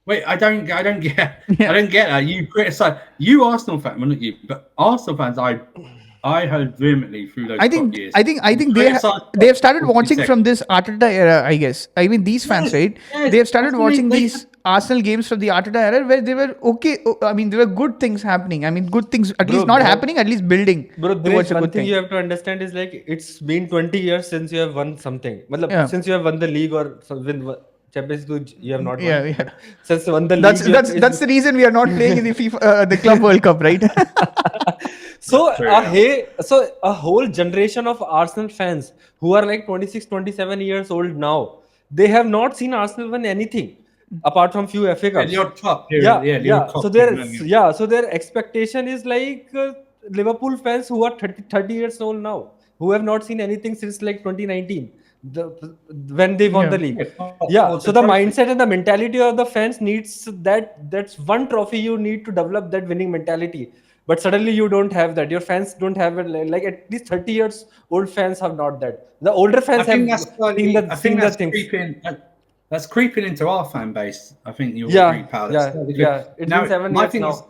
wait, I don't get Yeah. I don't get that. You criticize you Arsenal fan, well not you, but Arsenal fans. I heard vehemently through those years. I think they have started watching from this Arteta era. I guess. I mean, these fans, right? Yes, They have started absolutely. watching these Arsenal games from the Arteta era, where they were okay. I mean, there were good things happening. I mean, good things at least not happening, at least building Bro, towards Dinesh, a one good thing thing. you have to understand is like it's been 20 years since you have won something. Yeah. Since you have won the league or win Champions League, you have not Yeah, won. yeah. But since you won the league, That's the reason we are not playing in the FIFA, the Club World Cup, right? So True, yeah. so a whole generation of Arsenal fans who are like 26, 27 years old now, they have not seen Arsenal win anything apart from few FA Yeah, the Cups. odd cup here. Yeah, the odd So cup here. Yeah. their expectation is like Liverpool fans who are 30 years old now, who have not seen anything since like 2019, the, when they won Yeah. the league. Yeah, top Yeah, four's so a the trophy. mindset and the mentality of the fans needs that's one trophy you need to develop that winning mentality. But suddenly you don't have that. Your fans don't have it. Like at least 30 years old fans have not that. The older I fans think have that's slightly. I seen think the that's things. creeping. That's creeping into our fan base. I think you'll agree, Yeah, pal. That's yeah, slightly yeah. creeping. It's been Now, 7 years my thing is now.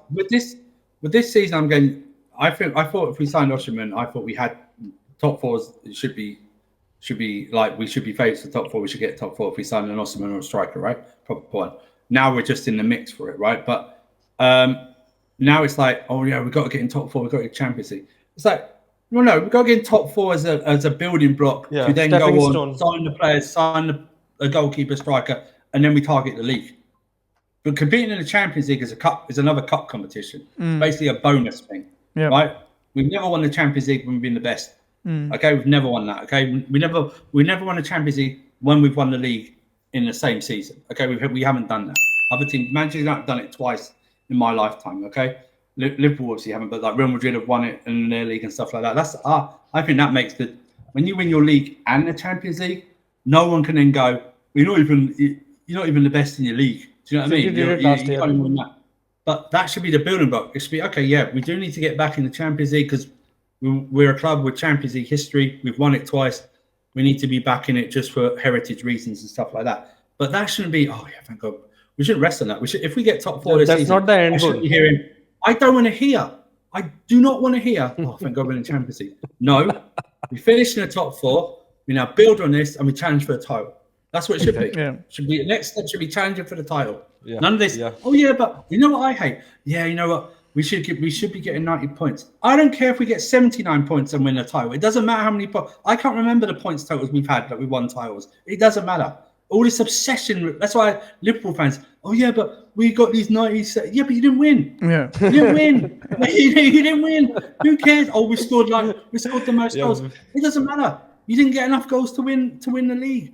with this season, I'm going. I thought if we signed Osherman, I thought we had top fours. It should be like we should be favourites for top four. We should get top four if we sign an Osherman or a striker, right? Proper one. Now we're just in the mix for it, right? But now it's like, oh yeah, we've got to get in top four. We've got to get Champions League. It's like, well, no, we've got to get in top four as a building block Yeah, to then stepping go on, stone. sign the players, sign a goalkeeper, striker, and then we target the league. But competing in the Champions League is another cup competition. It's basically a bonus thing, Yeah. right? we've never won the Champions League when we've been the best. Okay, we've never won that. Okay, we never won the Champions League when we've won the league in the same season. Okay, we haven't done that. Other teams, Manchester United have done it twice in my lifetime. Okay, Liverpool obviously haven't, but like Real Madrid have won it in their league and stuff like that. That's I think that makes when you win your league and the Champions League, no one can then go, you're not even the best in your league. Do you know what I mean? You can't even win that. But that should be the building block. It should be, okay, yeah, we do need to get back in the Champions League because we're a club with Champions League history. We've won it twice. We need to be back in it just for heritage reasons and stuff like that. But that shouldn't be, oh, yeah, thank God. We shouldn't rest on that. We should, if we get top 4 this That's season, not the end I shouldn't be hearing, I don't want to hear. I do not want to hear, oh, thank God we're in the Champions League. No, we finished in the top 4. We now build on this and we challenge for the title. That's what it should be. Yeah. Should be next step should be challenging for the title. Yeah. None of this. Yeah. Oh yeah, but you know what I hate? Yeah, you know what? We should be getting 90 points. I don't care if we get 79 points and win a title. It doesn't matter how many points. I can't remember the points totals we've had that we won titles. It doesn't matter. All this obsession. That's why Liverpool fans. Oh yeah, but we got these 90. Yeah, but you didn't win. Yeah. You didn't win. you didn't win. Who cares? Oh, we scored the most goals. It doesn't matter. You didn't get enough goals to win the league.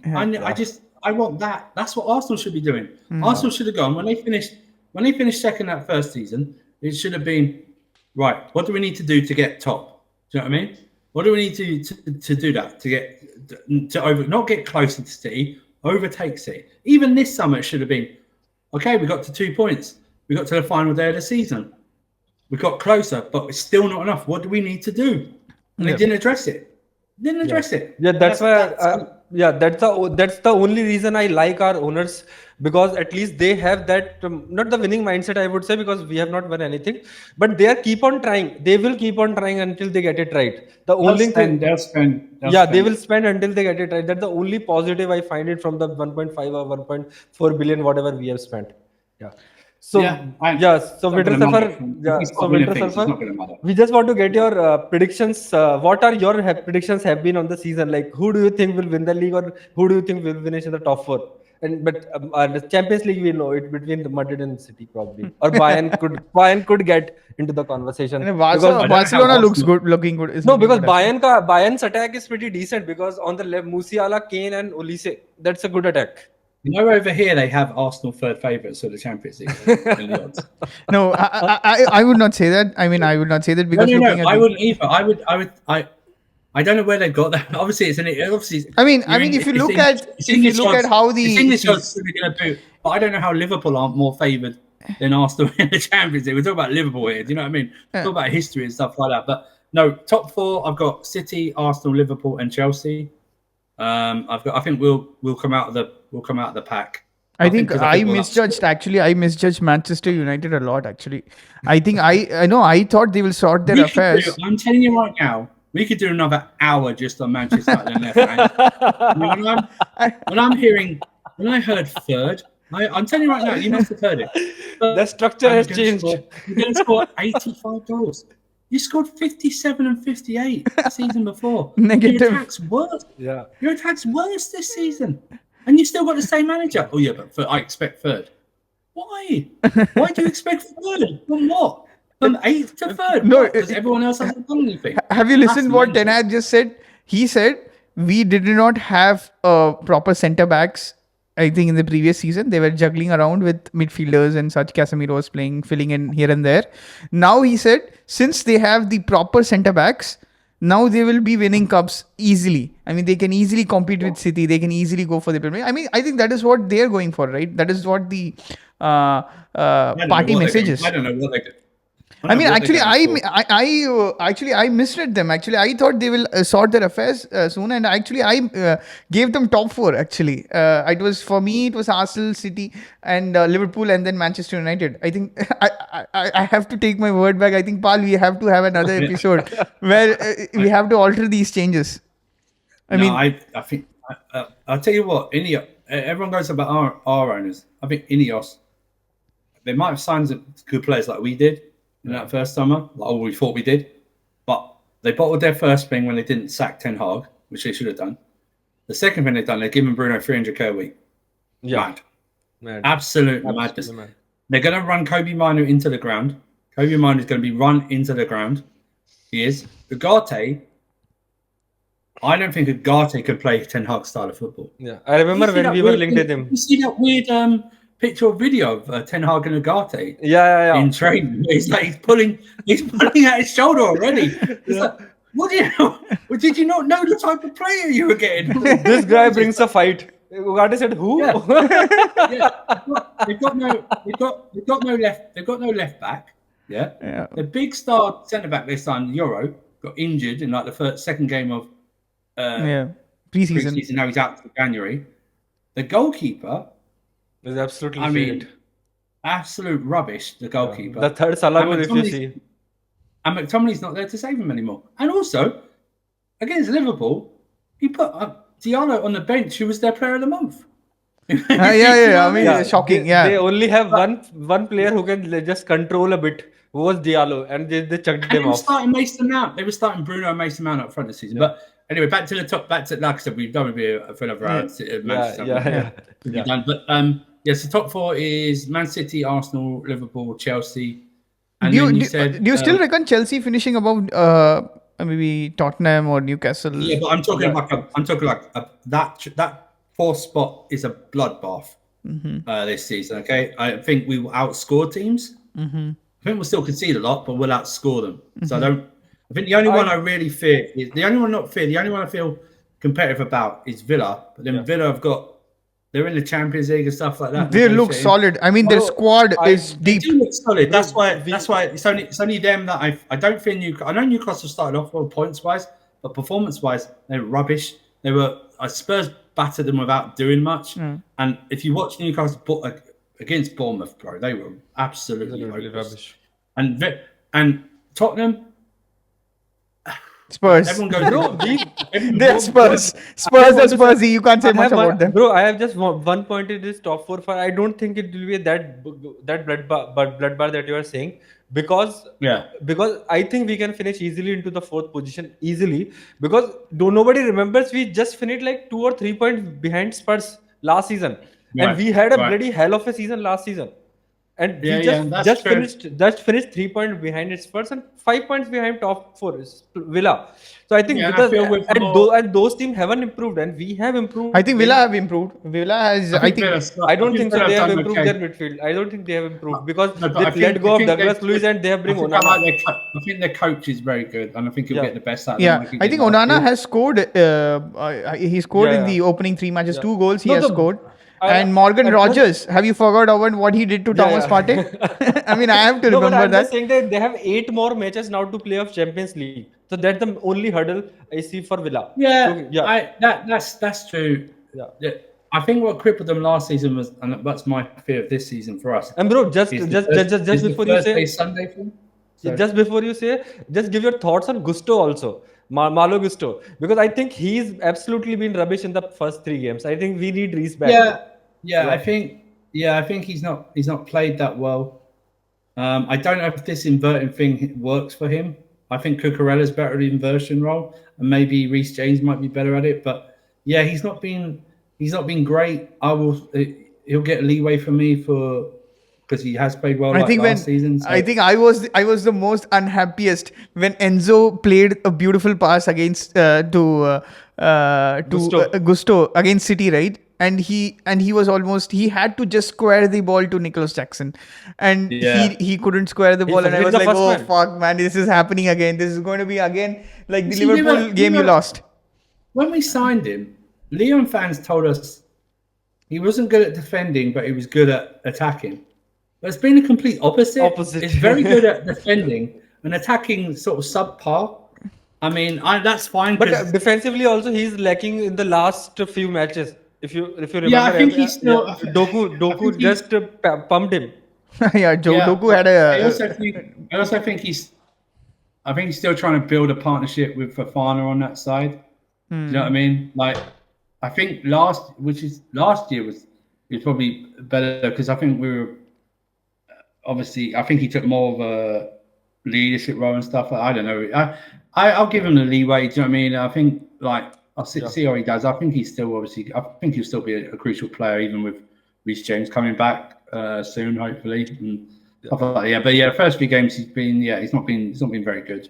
I want that. That's what Arsenal should be doing. Arsenal should have gone when they finished second that first season. It should have been right. What do we need to do to get top? Do you know what I mean? What do we need to do that to not get closer to City, overtake City? Even this summer it should have been okay. We got to 2 points. We got to the final day of the season. We got closer, but it's still not enough. What do we need to do? And they didn't address it. Yeah, that's why. That's the only reason I like our owners, because at least they have that not the winning mindset, I would say, because we have not won anything, but they keep on trying. They will keep on trying until they get it right. The only thing they'll spend. They will spend until they get it right. That's the only positive I find it from the 1.5 or 1.4 billion whatever we have spent. Yeah. So Winter Surfer, we just want to get your predictions. What are your predictions have been on the season? Like, who do you think will win the league, or who do you think will finish in the top 4? But the Champions League, we know it between the Madrid and City probably, or Bayern could get into the conversation. Because Barcelona looking good. Because Bayern's attack is pretty decent, because on the left, Musiala, Kane, and Olise, that's a good attack. You know, over here they have Arsenal third favourites for the Champions League. No, I would not say that. I mean, I would not say that because I wouldn't either. I don't know where they've got that. Obviously, I mean, if you look at how the English odds are going to do, but I don't know how Liverpool aren't more favoured than Arsenal in the Champions League. We're talking about Liverpool here. Do you know what I mean? Talk about history and stuff like that. But no, top 4. I've got City, Arsenal, Liverpool, and Chelsea. I think we'll come out of the pack. I think I misjudged. Actually, I misjudged Manchester United a lot. Actually, I think I thought they will sort their affairs. I'm telling you right now, we could do another hour just on Manchester United and when I heard third, I'm telling you right now, you must have heard it. The structure has changed. You're going to score 85 goals. You scored 57 and 58 the season before. Negative. Your attack's worse. Yeah. Your attack's worse this season. And you still got the same manager. Oh, yeah, but I expect third. Why? Why do you expect third? From what? From 8th to 3rd? No, because everyone else hasn't done anything. Have you listened what Ten Hag just said? He said, we did not have proper centre backs. I think in the previous season, they were juggling around with midfielders and such. Casemiro was filling in here and there. Now he said, since they have the proper centre backs, now they will be winning cups easily. I mean, they can easily compete with City. They can easily go for the Premier. I mean, I think that is what they're going for, right? That is what the party message is. I don't know what they did. I mean, actually, I misread them. Actually, I thought they will sort their affairs soon, and actually, I gave them top 4. Actually, it was Arsenal, City, and Liverpool, and then Manchester United. I think I have to take my word back. I think, Pal, we have to have another episode where we have to alter these changes. I think I'll tell you what. Everyone goes about our owners. I think Ineos, they might have signed some good players like we did in that first summer, like we thought we did, but they bottled their first thing when they didn't sack Ten Hag, which they should have done. The second thing they've done, they're giving Bruno 300k a week. Yeah. Mad. Absolute madness. They're going to run Kobe Minu into the ground. Kobe Minu is going to be run into the ground. is Ugarte. I don't think Ugarte could play Ten Hag style of football. Yeah, I remember when we were linked with him. You see that weird picture or video of Ten Hag and Ugarte Yeah. in training? He's like he's pulling at his shoulder already. It's like, what do you know? Did you not know the type of player you were getting? This guy brings a fight. Ugarte said, "Who?" Yeah. They've got no left. They've got no left back. Yeah. The big star centre back they signed, Euro, got injured in like the second game of preseason. Now he's out to January. The goalkeeper is absolutely absolute rubbish. The goalkeeper. The third Salah goal, if you see. And McTominay's not there to save him anymore. And also, against Liverpool, he put Diallo on the bench, who was their player of the month. I mean, shocking. They only have one player who can just control a bit. Who was Diallo, and they chucked him off. Starting Mason Mount. They were starting Bruno and Mason Mount up front this season. But anyway, back to the top. Back to, like I said, we've done a bit for another hour. Yeah. But so top four is Man City, Arsenal, Liverpool, Chelsea. And do you still reckon Chelsea finishing above maybe Tottenham or Newcastle? Yeah, but I'm talking like that fourth spot is a bloodbath this season. Okay, I think we will outscore teams. I think we'll still concede a lot, but we'll outscore them. So I think the only one I really fear is the only one I feel competitive about is Villa. But then Villa they're in the Champions League and stuff like that. They look solid. I mean, their squad is deep. They do look solid. That's why it's only them that I don't feel I know Newcastle started off well points wise, but performance wise they were rubbish. Spurs battered them without doing much. And if you watch Newcastle against Bournemouth, bro, they were absolutely rubbish. And Tottenham. Spurs. Everyone goes, bro. They're Spurs. Spurs are Spursy. You can't say much about them. Bro, I have just one point in this top 4. I don't think it will be that bloodbath that you are saying. Because I think we can finish easily into the 4th position because nobody remembers we just finished like 2 or 3 points behind Spurs last season, and we had a bloody hell of a season last season, and we just finished 3 points behind Spurs and 5 points behind top 4 is Villa. So I think those teams haven't improved, and we have improved. I think Villa have improved. Villa has. I don't think so. They have improved their midfield. I don't think they have improved because they let go of Douglas Luiz and they have bring Onana. I think their coach is very good, and I think he'll get the best out of them. I think Onana has scored. He scored in the opening 3 matches. 2 goals he has scored. And Morgan Rogers, have you forgot what he did to Thomas Partey? I mean, I have to remember that. I'm just saying that they have 8 more matches now to play of Champions League. So that's the only hurdle I see for Villa. That's true. Yeah. I think what crippled them last season was, and that's my fear of this season for us. And bro, just before you say Sunday film. Just before you say, just give your thoughts on Gusto also. Malo Gusto, because I think he's absolutely been rubbish in the first 3 games. I think we need Reece back. I think he's not played that well. I don't know if this inverting thing works for him. I think Cucurella's better at the inversion role, and maybe Reece James might be better at it. But he's not been great. He'll get leeway from me because he has played well last season. So. I think I was the most unhappiest when Enzo played a beautiful pass against to Gusto against City, right? And he had to just square the ball to Nicholas Jackson, and he couldn't square the ball, and I was like, oh fuck, man, this is happening again. This is going to be again like the Liverpool game you lost. When we signed him, Lyon fans told us he wasn't good at defending, but he was good at attacking. But it's been a complete opposite. It's very good at defending and attacking, sort of subpar. I mean, that's fine. But defensively also, he's lacking in the last few matches. If you remember, I think he's still. Doku just pumped him. Doku had a. I also think he's still trying to build a partnership with Fofana on that side. Do you know what I mean? Like, I think last year was probably better because I think we were. Obviously, I think he took more of a leadership role and stuff. I don't know. I'll give him the leeway. Do you know what I mean? I think I'll see how he does. I think he's still I think he'll still be a crucial player, even with Reece James coming back soon, hopefully. And stuff like that. But the first few games he's not been very good.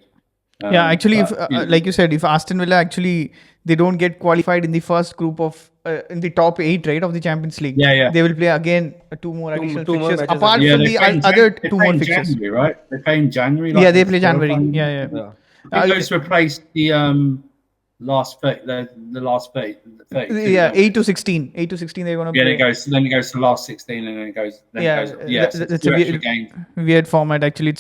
Yeah, actually, if But, you know, like you said, if Aston Villa actually they don't get qualified in the first group of in the top 8, right, of the Champions League, yeah. they will play again two more additional Two more fixtures matches apart again. Yeah, from they the play in other they two play more in fixtures. January, right? They play in January, Yeah, like they the play January. qualifying. Yeah. Yeah. I think those replaced the last 32 Yeah, don't 8 they? to 16. 8 to 16 they're gonna Yeah, play. then it goes to the last 16, and then it goes. Yeah, so it's That's a 2 extra games. weird format actually.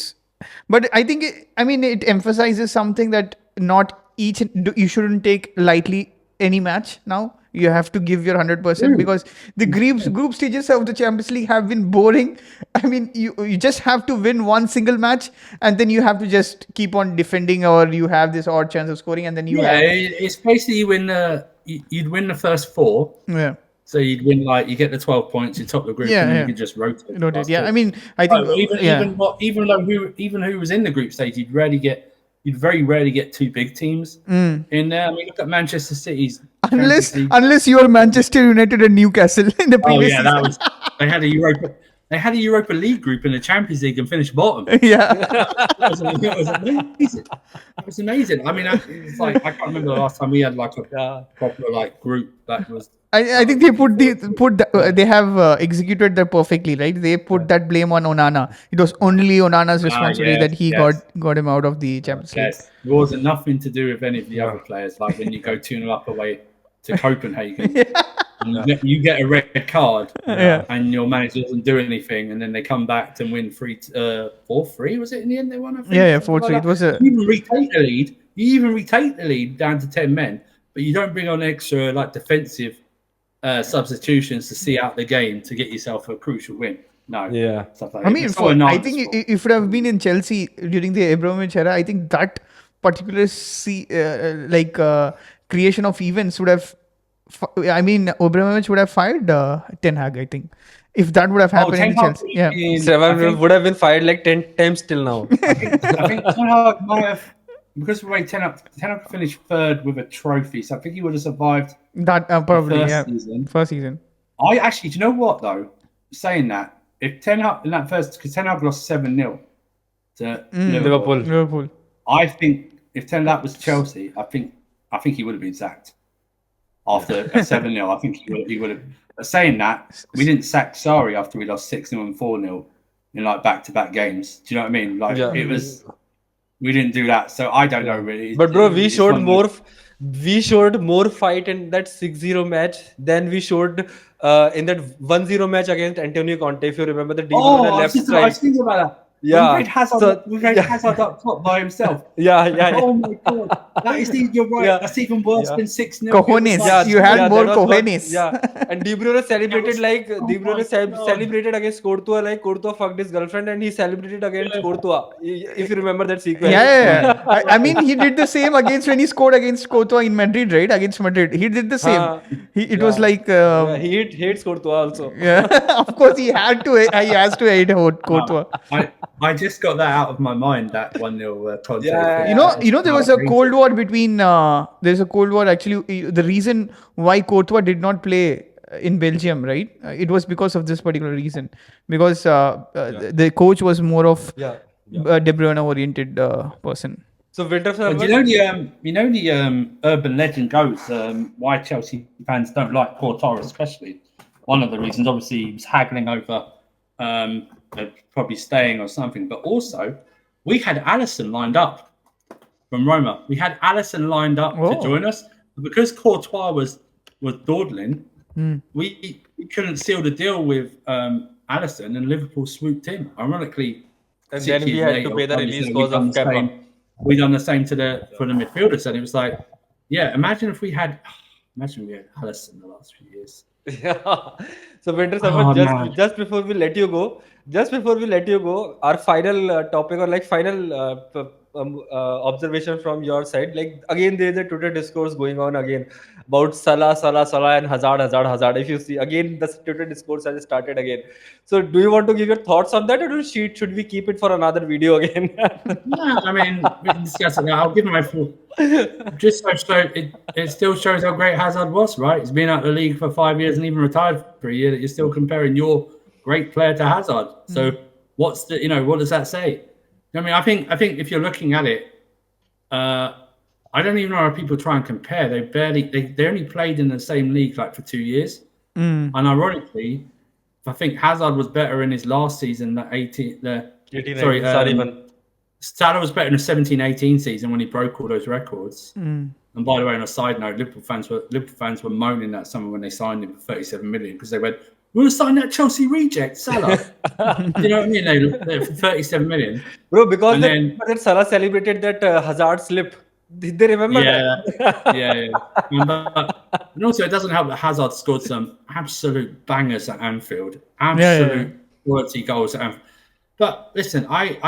But I think it emphasizes something that not you shouldn't take lightly any match now. You have to give your 100% True. because the group stages of the Champions League have been boring. I mean, you just have to win one single match and then you have to just keep on defending, or you have this odd chance of scoring, and then you Yeah, have it's basically you'd win the first 4, yeah. so you'd win you get the 12 points, you top the group, and then you Yeah. could just rotate the Noted. last Yeah. I 2. mean, I think So yeah. even who was in the group stage, you'd very rarely get 2 big teams in there. I mean, look at Manchester City's Champions League. Unless you are Manchester United and Newcastle in the Oh previous yeah, season. that was they had a Europa League group in the Champions League and finished bottom. Yeah. It was amazing. It was amazing. I mean, it's like I can't remember the last time we had like a proper group that was. I think they they have executed that perfectly, right? They put that blame on Onana. It was only Onana's responsibility that he got him out of the Champions League. Yes, it wasn't nothing to do with any of the other players. Like when you go 2-0 up away to Copenhagen, and you get a red card, and your manager doesn't do anything, and then they come back to win 4-3. Was it in the end they won? I think. Yeah, 4-3. It was a. You even retake the lead. You even retake the lead down to 10 men, but you don't bring on extra defensive substitutions to see out the game to get yourself a crucial win. No. Yeah. I mean, I think if it would have been in Chelsea during the Abramovich era, I think that particular creation of events would have. I mean, Abramovich would have fired Ten Hag. I think if that would have happened in Chelsea, yeah, Seven would have been fired like 10 times till now. I think Ten Hag might have, because the way Ten Hag finished 3rd with a trophy, so I think he would have survived that probably first season. I actually, do you know what though? Saying that, if Ten Hag in that first, because Ten Hag lost 7-0 to Liverpool. I think if Ten Hag was Chelsea, I think he would have been sacked after a 7-0. I think he would have. But saying that, we didn't sack Sarri after we lost 6-0 and 4-0 in back-to-back games. Do you know what I mean? It was. We didn't do that, so I don't know really. But bro, we showed more fight in that 6-0 match than we showed in that 1-0 match against Antonio Conte. If you remember the I was thinking about that. Yeah, we played Hazard up top by himself. Yeah. Oh my god, you're right. Yeah. That's even worse than 6-0. Cojones. You had more cojones. Yeah, and De Bruyne celebrated celebrated against Courtois like Courtois fucked his girlfriend, and he celebrated against Courtois. If you remember that sequence. Yeah. I mean, he did the same when he scored against Courtois in Madrid, right? Against Madrid, he did the same. It was like he hates Courtois also. Yeah, of course he has to hate Courtois. I just got that out of my mind. That 1-0 Conte. You know, there was a cold war between. There's a cold war actually. The reason why Courtois did not play in Belgium, right? It was because of this particular reason. Because the coach was more of De Bruyne oriented person. So Winter, the urban legend goes why Chelsea fans don't like Courtois, especially. One of the reasons, obviously, he was haggling over. Probably staying or something, but also we had Alisson lined up from Roma. We had Alisson lined up to join us, but because Courtois was dawdling, we couldn't seal the deal with Alisson, and Liverpool swooped in. Ironically, and then we had to pay the release clause of Kepa. We done the same for the midfielders, and it was like, imagine we had Alisson the last few years. Yeah. So Winter Summer, just before we let you go, our final topic or final observation from your side. Again, there is a Twitter discourse going on again about Salah and Hazard. If you see again, the Twitter discourse has started again. So, do you want to give your thoughts on that, or should we keep it for another video again? No, I mean, we can discuss it now. I'll give my full. Just so it still shows how great Hazard was, right? He's been out of the league for 5 years and even retired for a year. That you're still comparing your great player to Hazard. So what does that say? I mean, I think if you're looking at it, I don't even know how people try and compare. They only played in the same league like for 2 years. And ironically, I think Hazard was better in his last season, the 18, sorry, 19, sorry, one. Salah was better in the 17-18 season when he broke all those records. And by the way, on a side note, Liverpool fans were moaning that summer when they signed him for 37 million because they went, "We'll sign that Chelsea reject Salah." You know what I mean? They for 37 million. Bro, because And they then remember that Salah celebrated that Hazard slip. Did they remember that? yeah. And also, it doesn't help that Hazard scored some absolute bangers at Anfield, Yeah. absolute quality goals at Anfield. But listen, I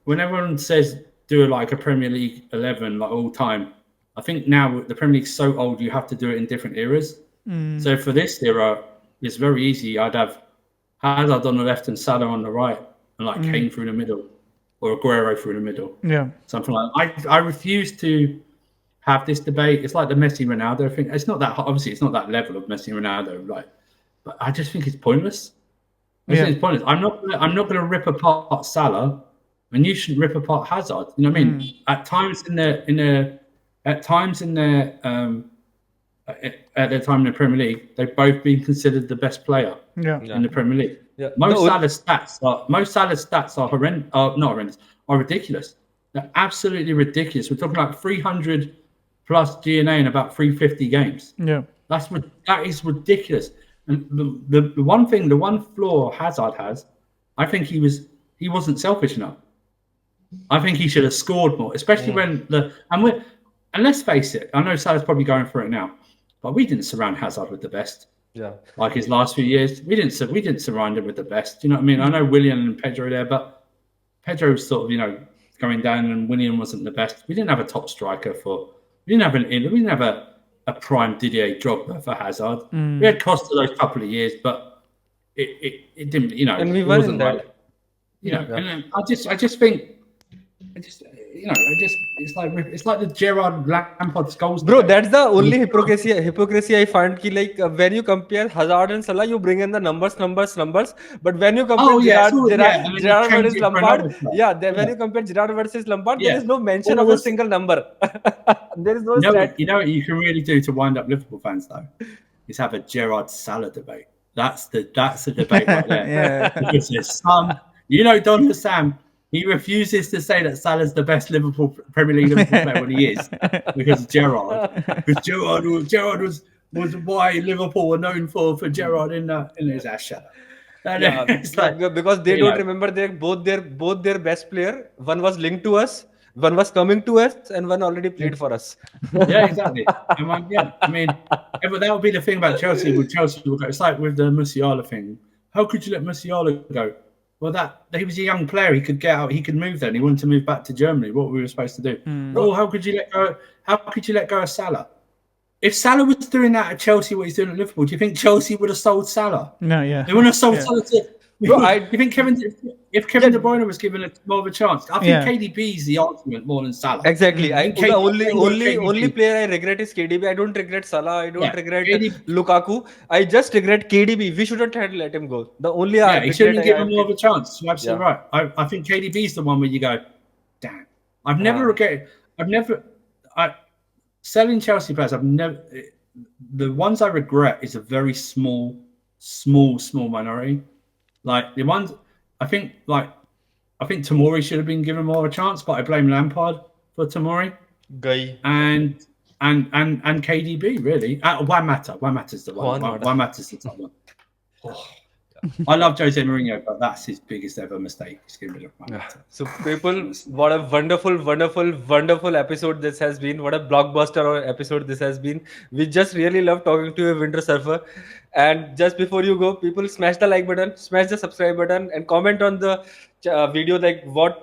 when everyone says do like a Premier League 11 like all time, I think now the Premier League's so old you have to do it in different eras. So for this era, it's very easy. I'd have Hazard on the left and Salah on the right, and like Kane through the middle, or Aguero through the middle. Yeah. Something like that. I refuse to have this debate. It's like the Messi Ronaldo thing. It's not that obviously it's not that level of Messi Ronaldo, right? But I just think it's pointless. I just think it's pointless. I'm not gonna rip apart Salah, and you shouldn't rip apart Hazard. You know what I mean? At times in their at their time in the Premier League, they've both been considered the best player in the Premier League. Yeah. Most Salah's stats are horrendous. Not horrendous. Are ridiculous. They're absolutely ridiculous. We're talking like 300 plus GNA in about 350 games. Yeah. That is ridiculous. And the one flaw Hazard has, I think he wasn't selfish enough. I think he should have scored more, especially when and let's face it. I know Salah's probably going for it now, but we didn't surround Hazard with the best. Yeah. Like his last few years, we didn't surround him with the best. You know what I mean? I know Willian and Pedro there, but Pedro was sort of going down, and Willian wasn't the best. We didn't have a top striker we didn't have a prime Didier Drogba for Hazard. We had Costa those couple of years, but it didn't. And we won in that. And I just think. It's like the Gerrard Lampard goals. Bro, that's the only hypocrisy I find. When you compare Hazard and Salah, you bring in the numbers. But when you compare Gerrard versus Lampard, when you compare Gerrard versus Lampard, there is no mention of a single number. There is no stat. You know what you can really do to wind up Liverpool fans though, is have a Gerrard Salah debate. That's the debate right there. Because there's Don Hassam. He refuses to say that Salah's the best Premier League Liverpool player when he is, because Gerrard. Because Gerrard was why Liverpool were known for Gerrard in his ass. Because they don't remember both their best player. One was linked to us, one was coming to us, and one already played for us. Yeah, exactly. I mean, that would be the thing about Chelsea. It's like with the Musiala thing. How could you let Musiala go? Well, he was a young player. He could get out. He could move then. He wanted to move back to Germany. What we were supposed to do? Oh, how could you let go? How could you let go of Salah? If Salah was doing that at Chelsea, what he's doing at Liverpool, do you think Chelsea would have sold Salah? No, yeah. They wouldn't have sold Salah. You think if Kevin De Bruyne was given more of a chance? I think KDB is the argument more than Salah. Exactly. The only player I regret is KDB. I don't regret Salah. I don't regret Lukaku. I just regret KDB. We shouldn't have let him go. The only he shouldn't have given more of a chance. You're absolutely right. I think KDB is the one where you go, damn. Selling Chelsea players. The ones I regret is a very small minority. Like the ones, I think Tomori should have been given more of a chance, but I blame Lampard for Tomori. And KDB really. Why matters the one? Why matters the top one? I love Jose Mourinho, but that's his biggest ever mistake. So people, what a wonderful episode this has been. What a blockbuster episode this has been. We just really love talking to you, Winter Surfer. And just before you go, people, smash the like button, smash the subscribe button, and comment on the video like what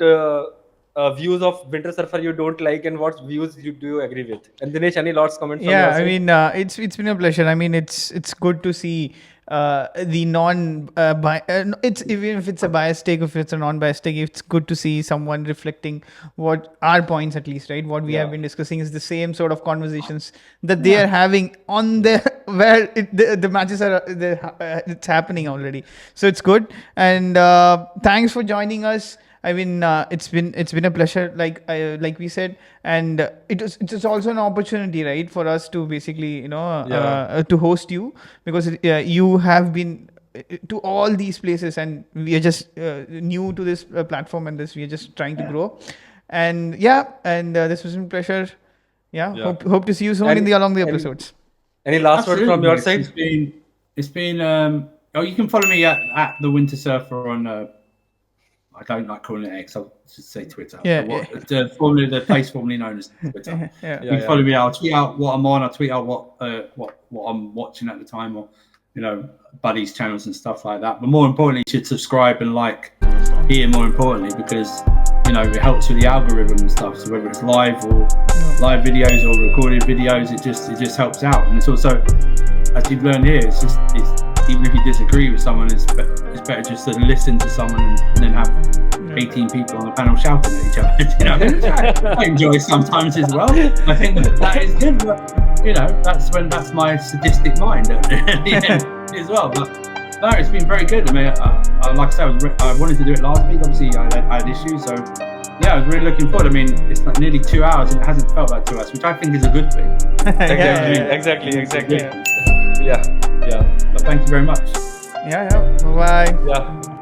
views of Winter Surfer you don't like and what views do you agree with. And Dinesh, any last comments? Yeah, I mean, it's been a pleasure. I mean, it's good to see the it's even if it's a biased take, if it's a non-biased take, it's good to see someone reflecting what our points, at least, right? What we have been discussing is the same sort of conversations that they are having on where the matches are it's happening already. So it's good. And thanks for joining us. I mean, it's been a pleasure, like we said, and it's also an opportunity, right, for us to basically to host you, because you have been to all these places, and we are just new to this platform, and this we are just trying to grow, and this was a pleasure. Yeah, Yeah. hope to see you soon And along the and episodes. any last word from Absolutely. your It's side? been oh, you can follow me at the Winter Surfer on I don't like calling it X, I'll just say Twitter. Yeah, The place formerly known as Twitter. yeah. You can follow me. I'll tweet out what I'm on. I'll tweet out what I'm watching at the time, or buddies' channels and stuff like that. But more importantly, you should subscribe and like here. More importantly, because it helps with the algorithm and stuff. So whether it's live videos or recorded videos, it just helps out. And it's also, as you've learned here, it's even if you disagree with someone, it's better just to listen to someone and then have 18 people on the panel shouting at each other. I enjoy sometimes as well. I think that is good, but that's my sadistic mind at the end as well. But no, it's been very good. I mean, like I said, I wanted to do it last week. Obviously, I had issues, so yeah, I was really looking forward. I mean, it's like nearly 2 hours, and it hasn't felt like 2 hours, which I think is a good thing. Exactly. Yeah. But thank you very much. Yeah. Bye. Yeah.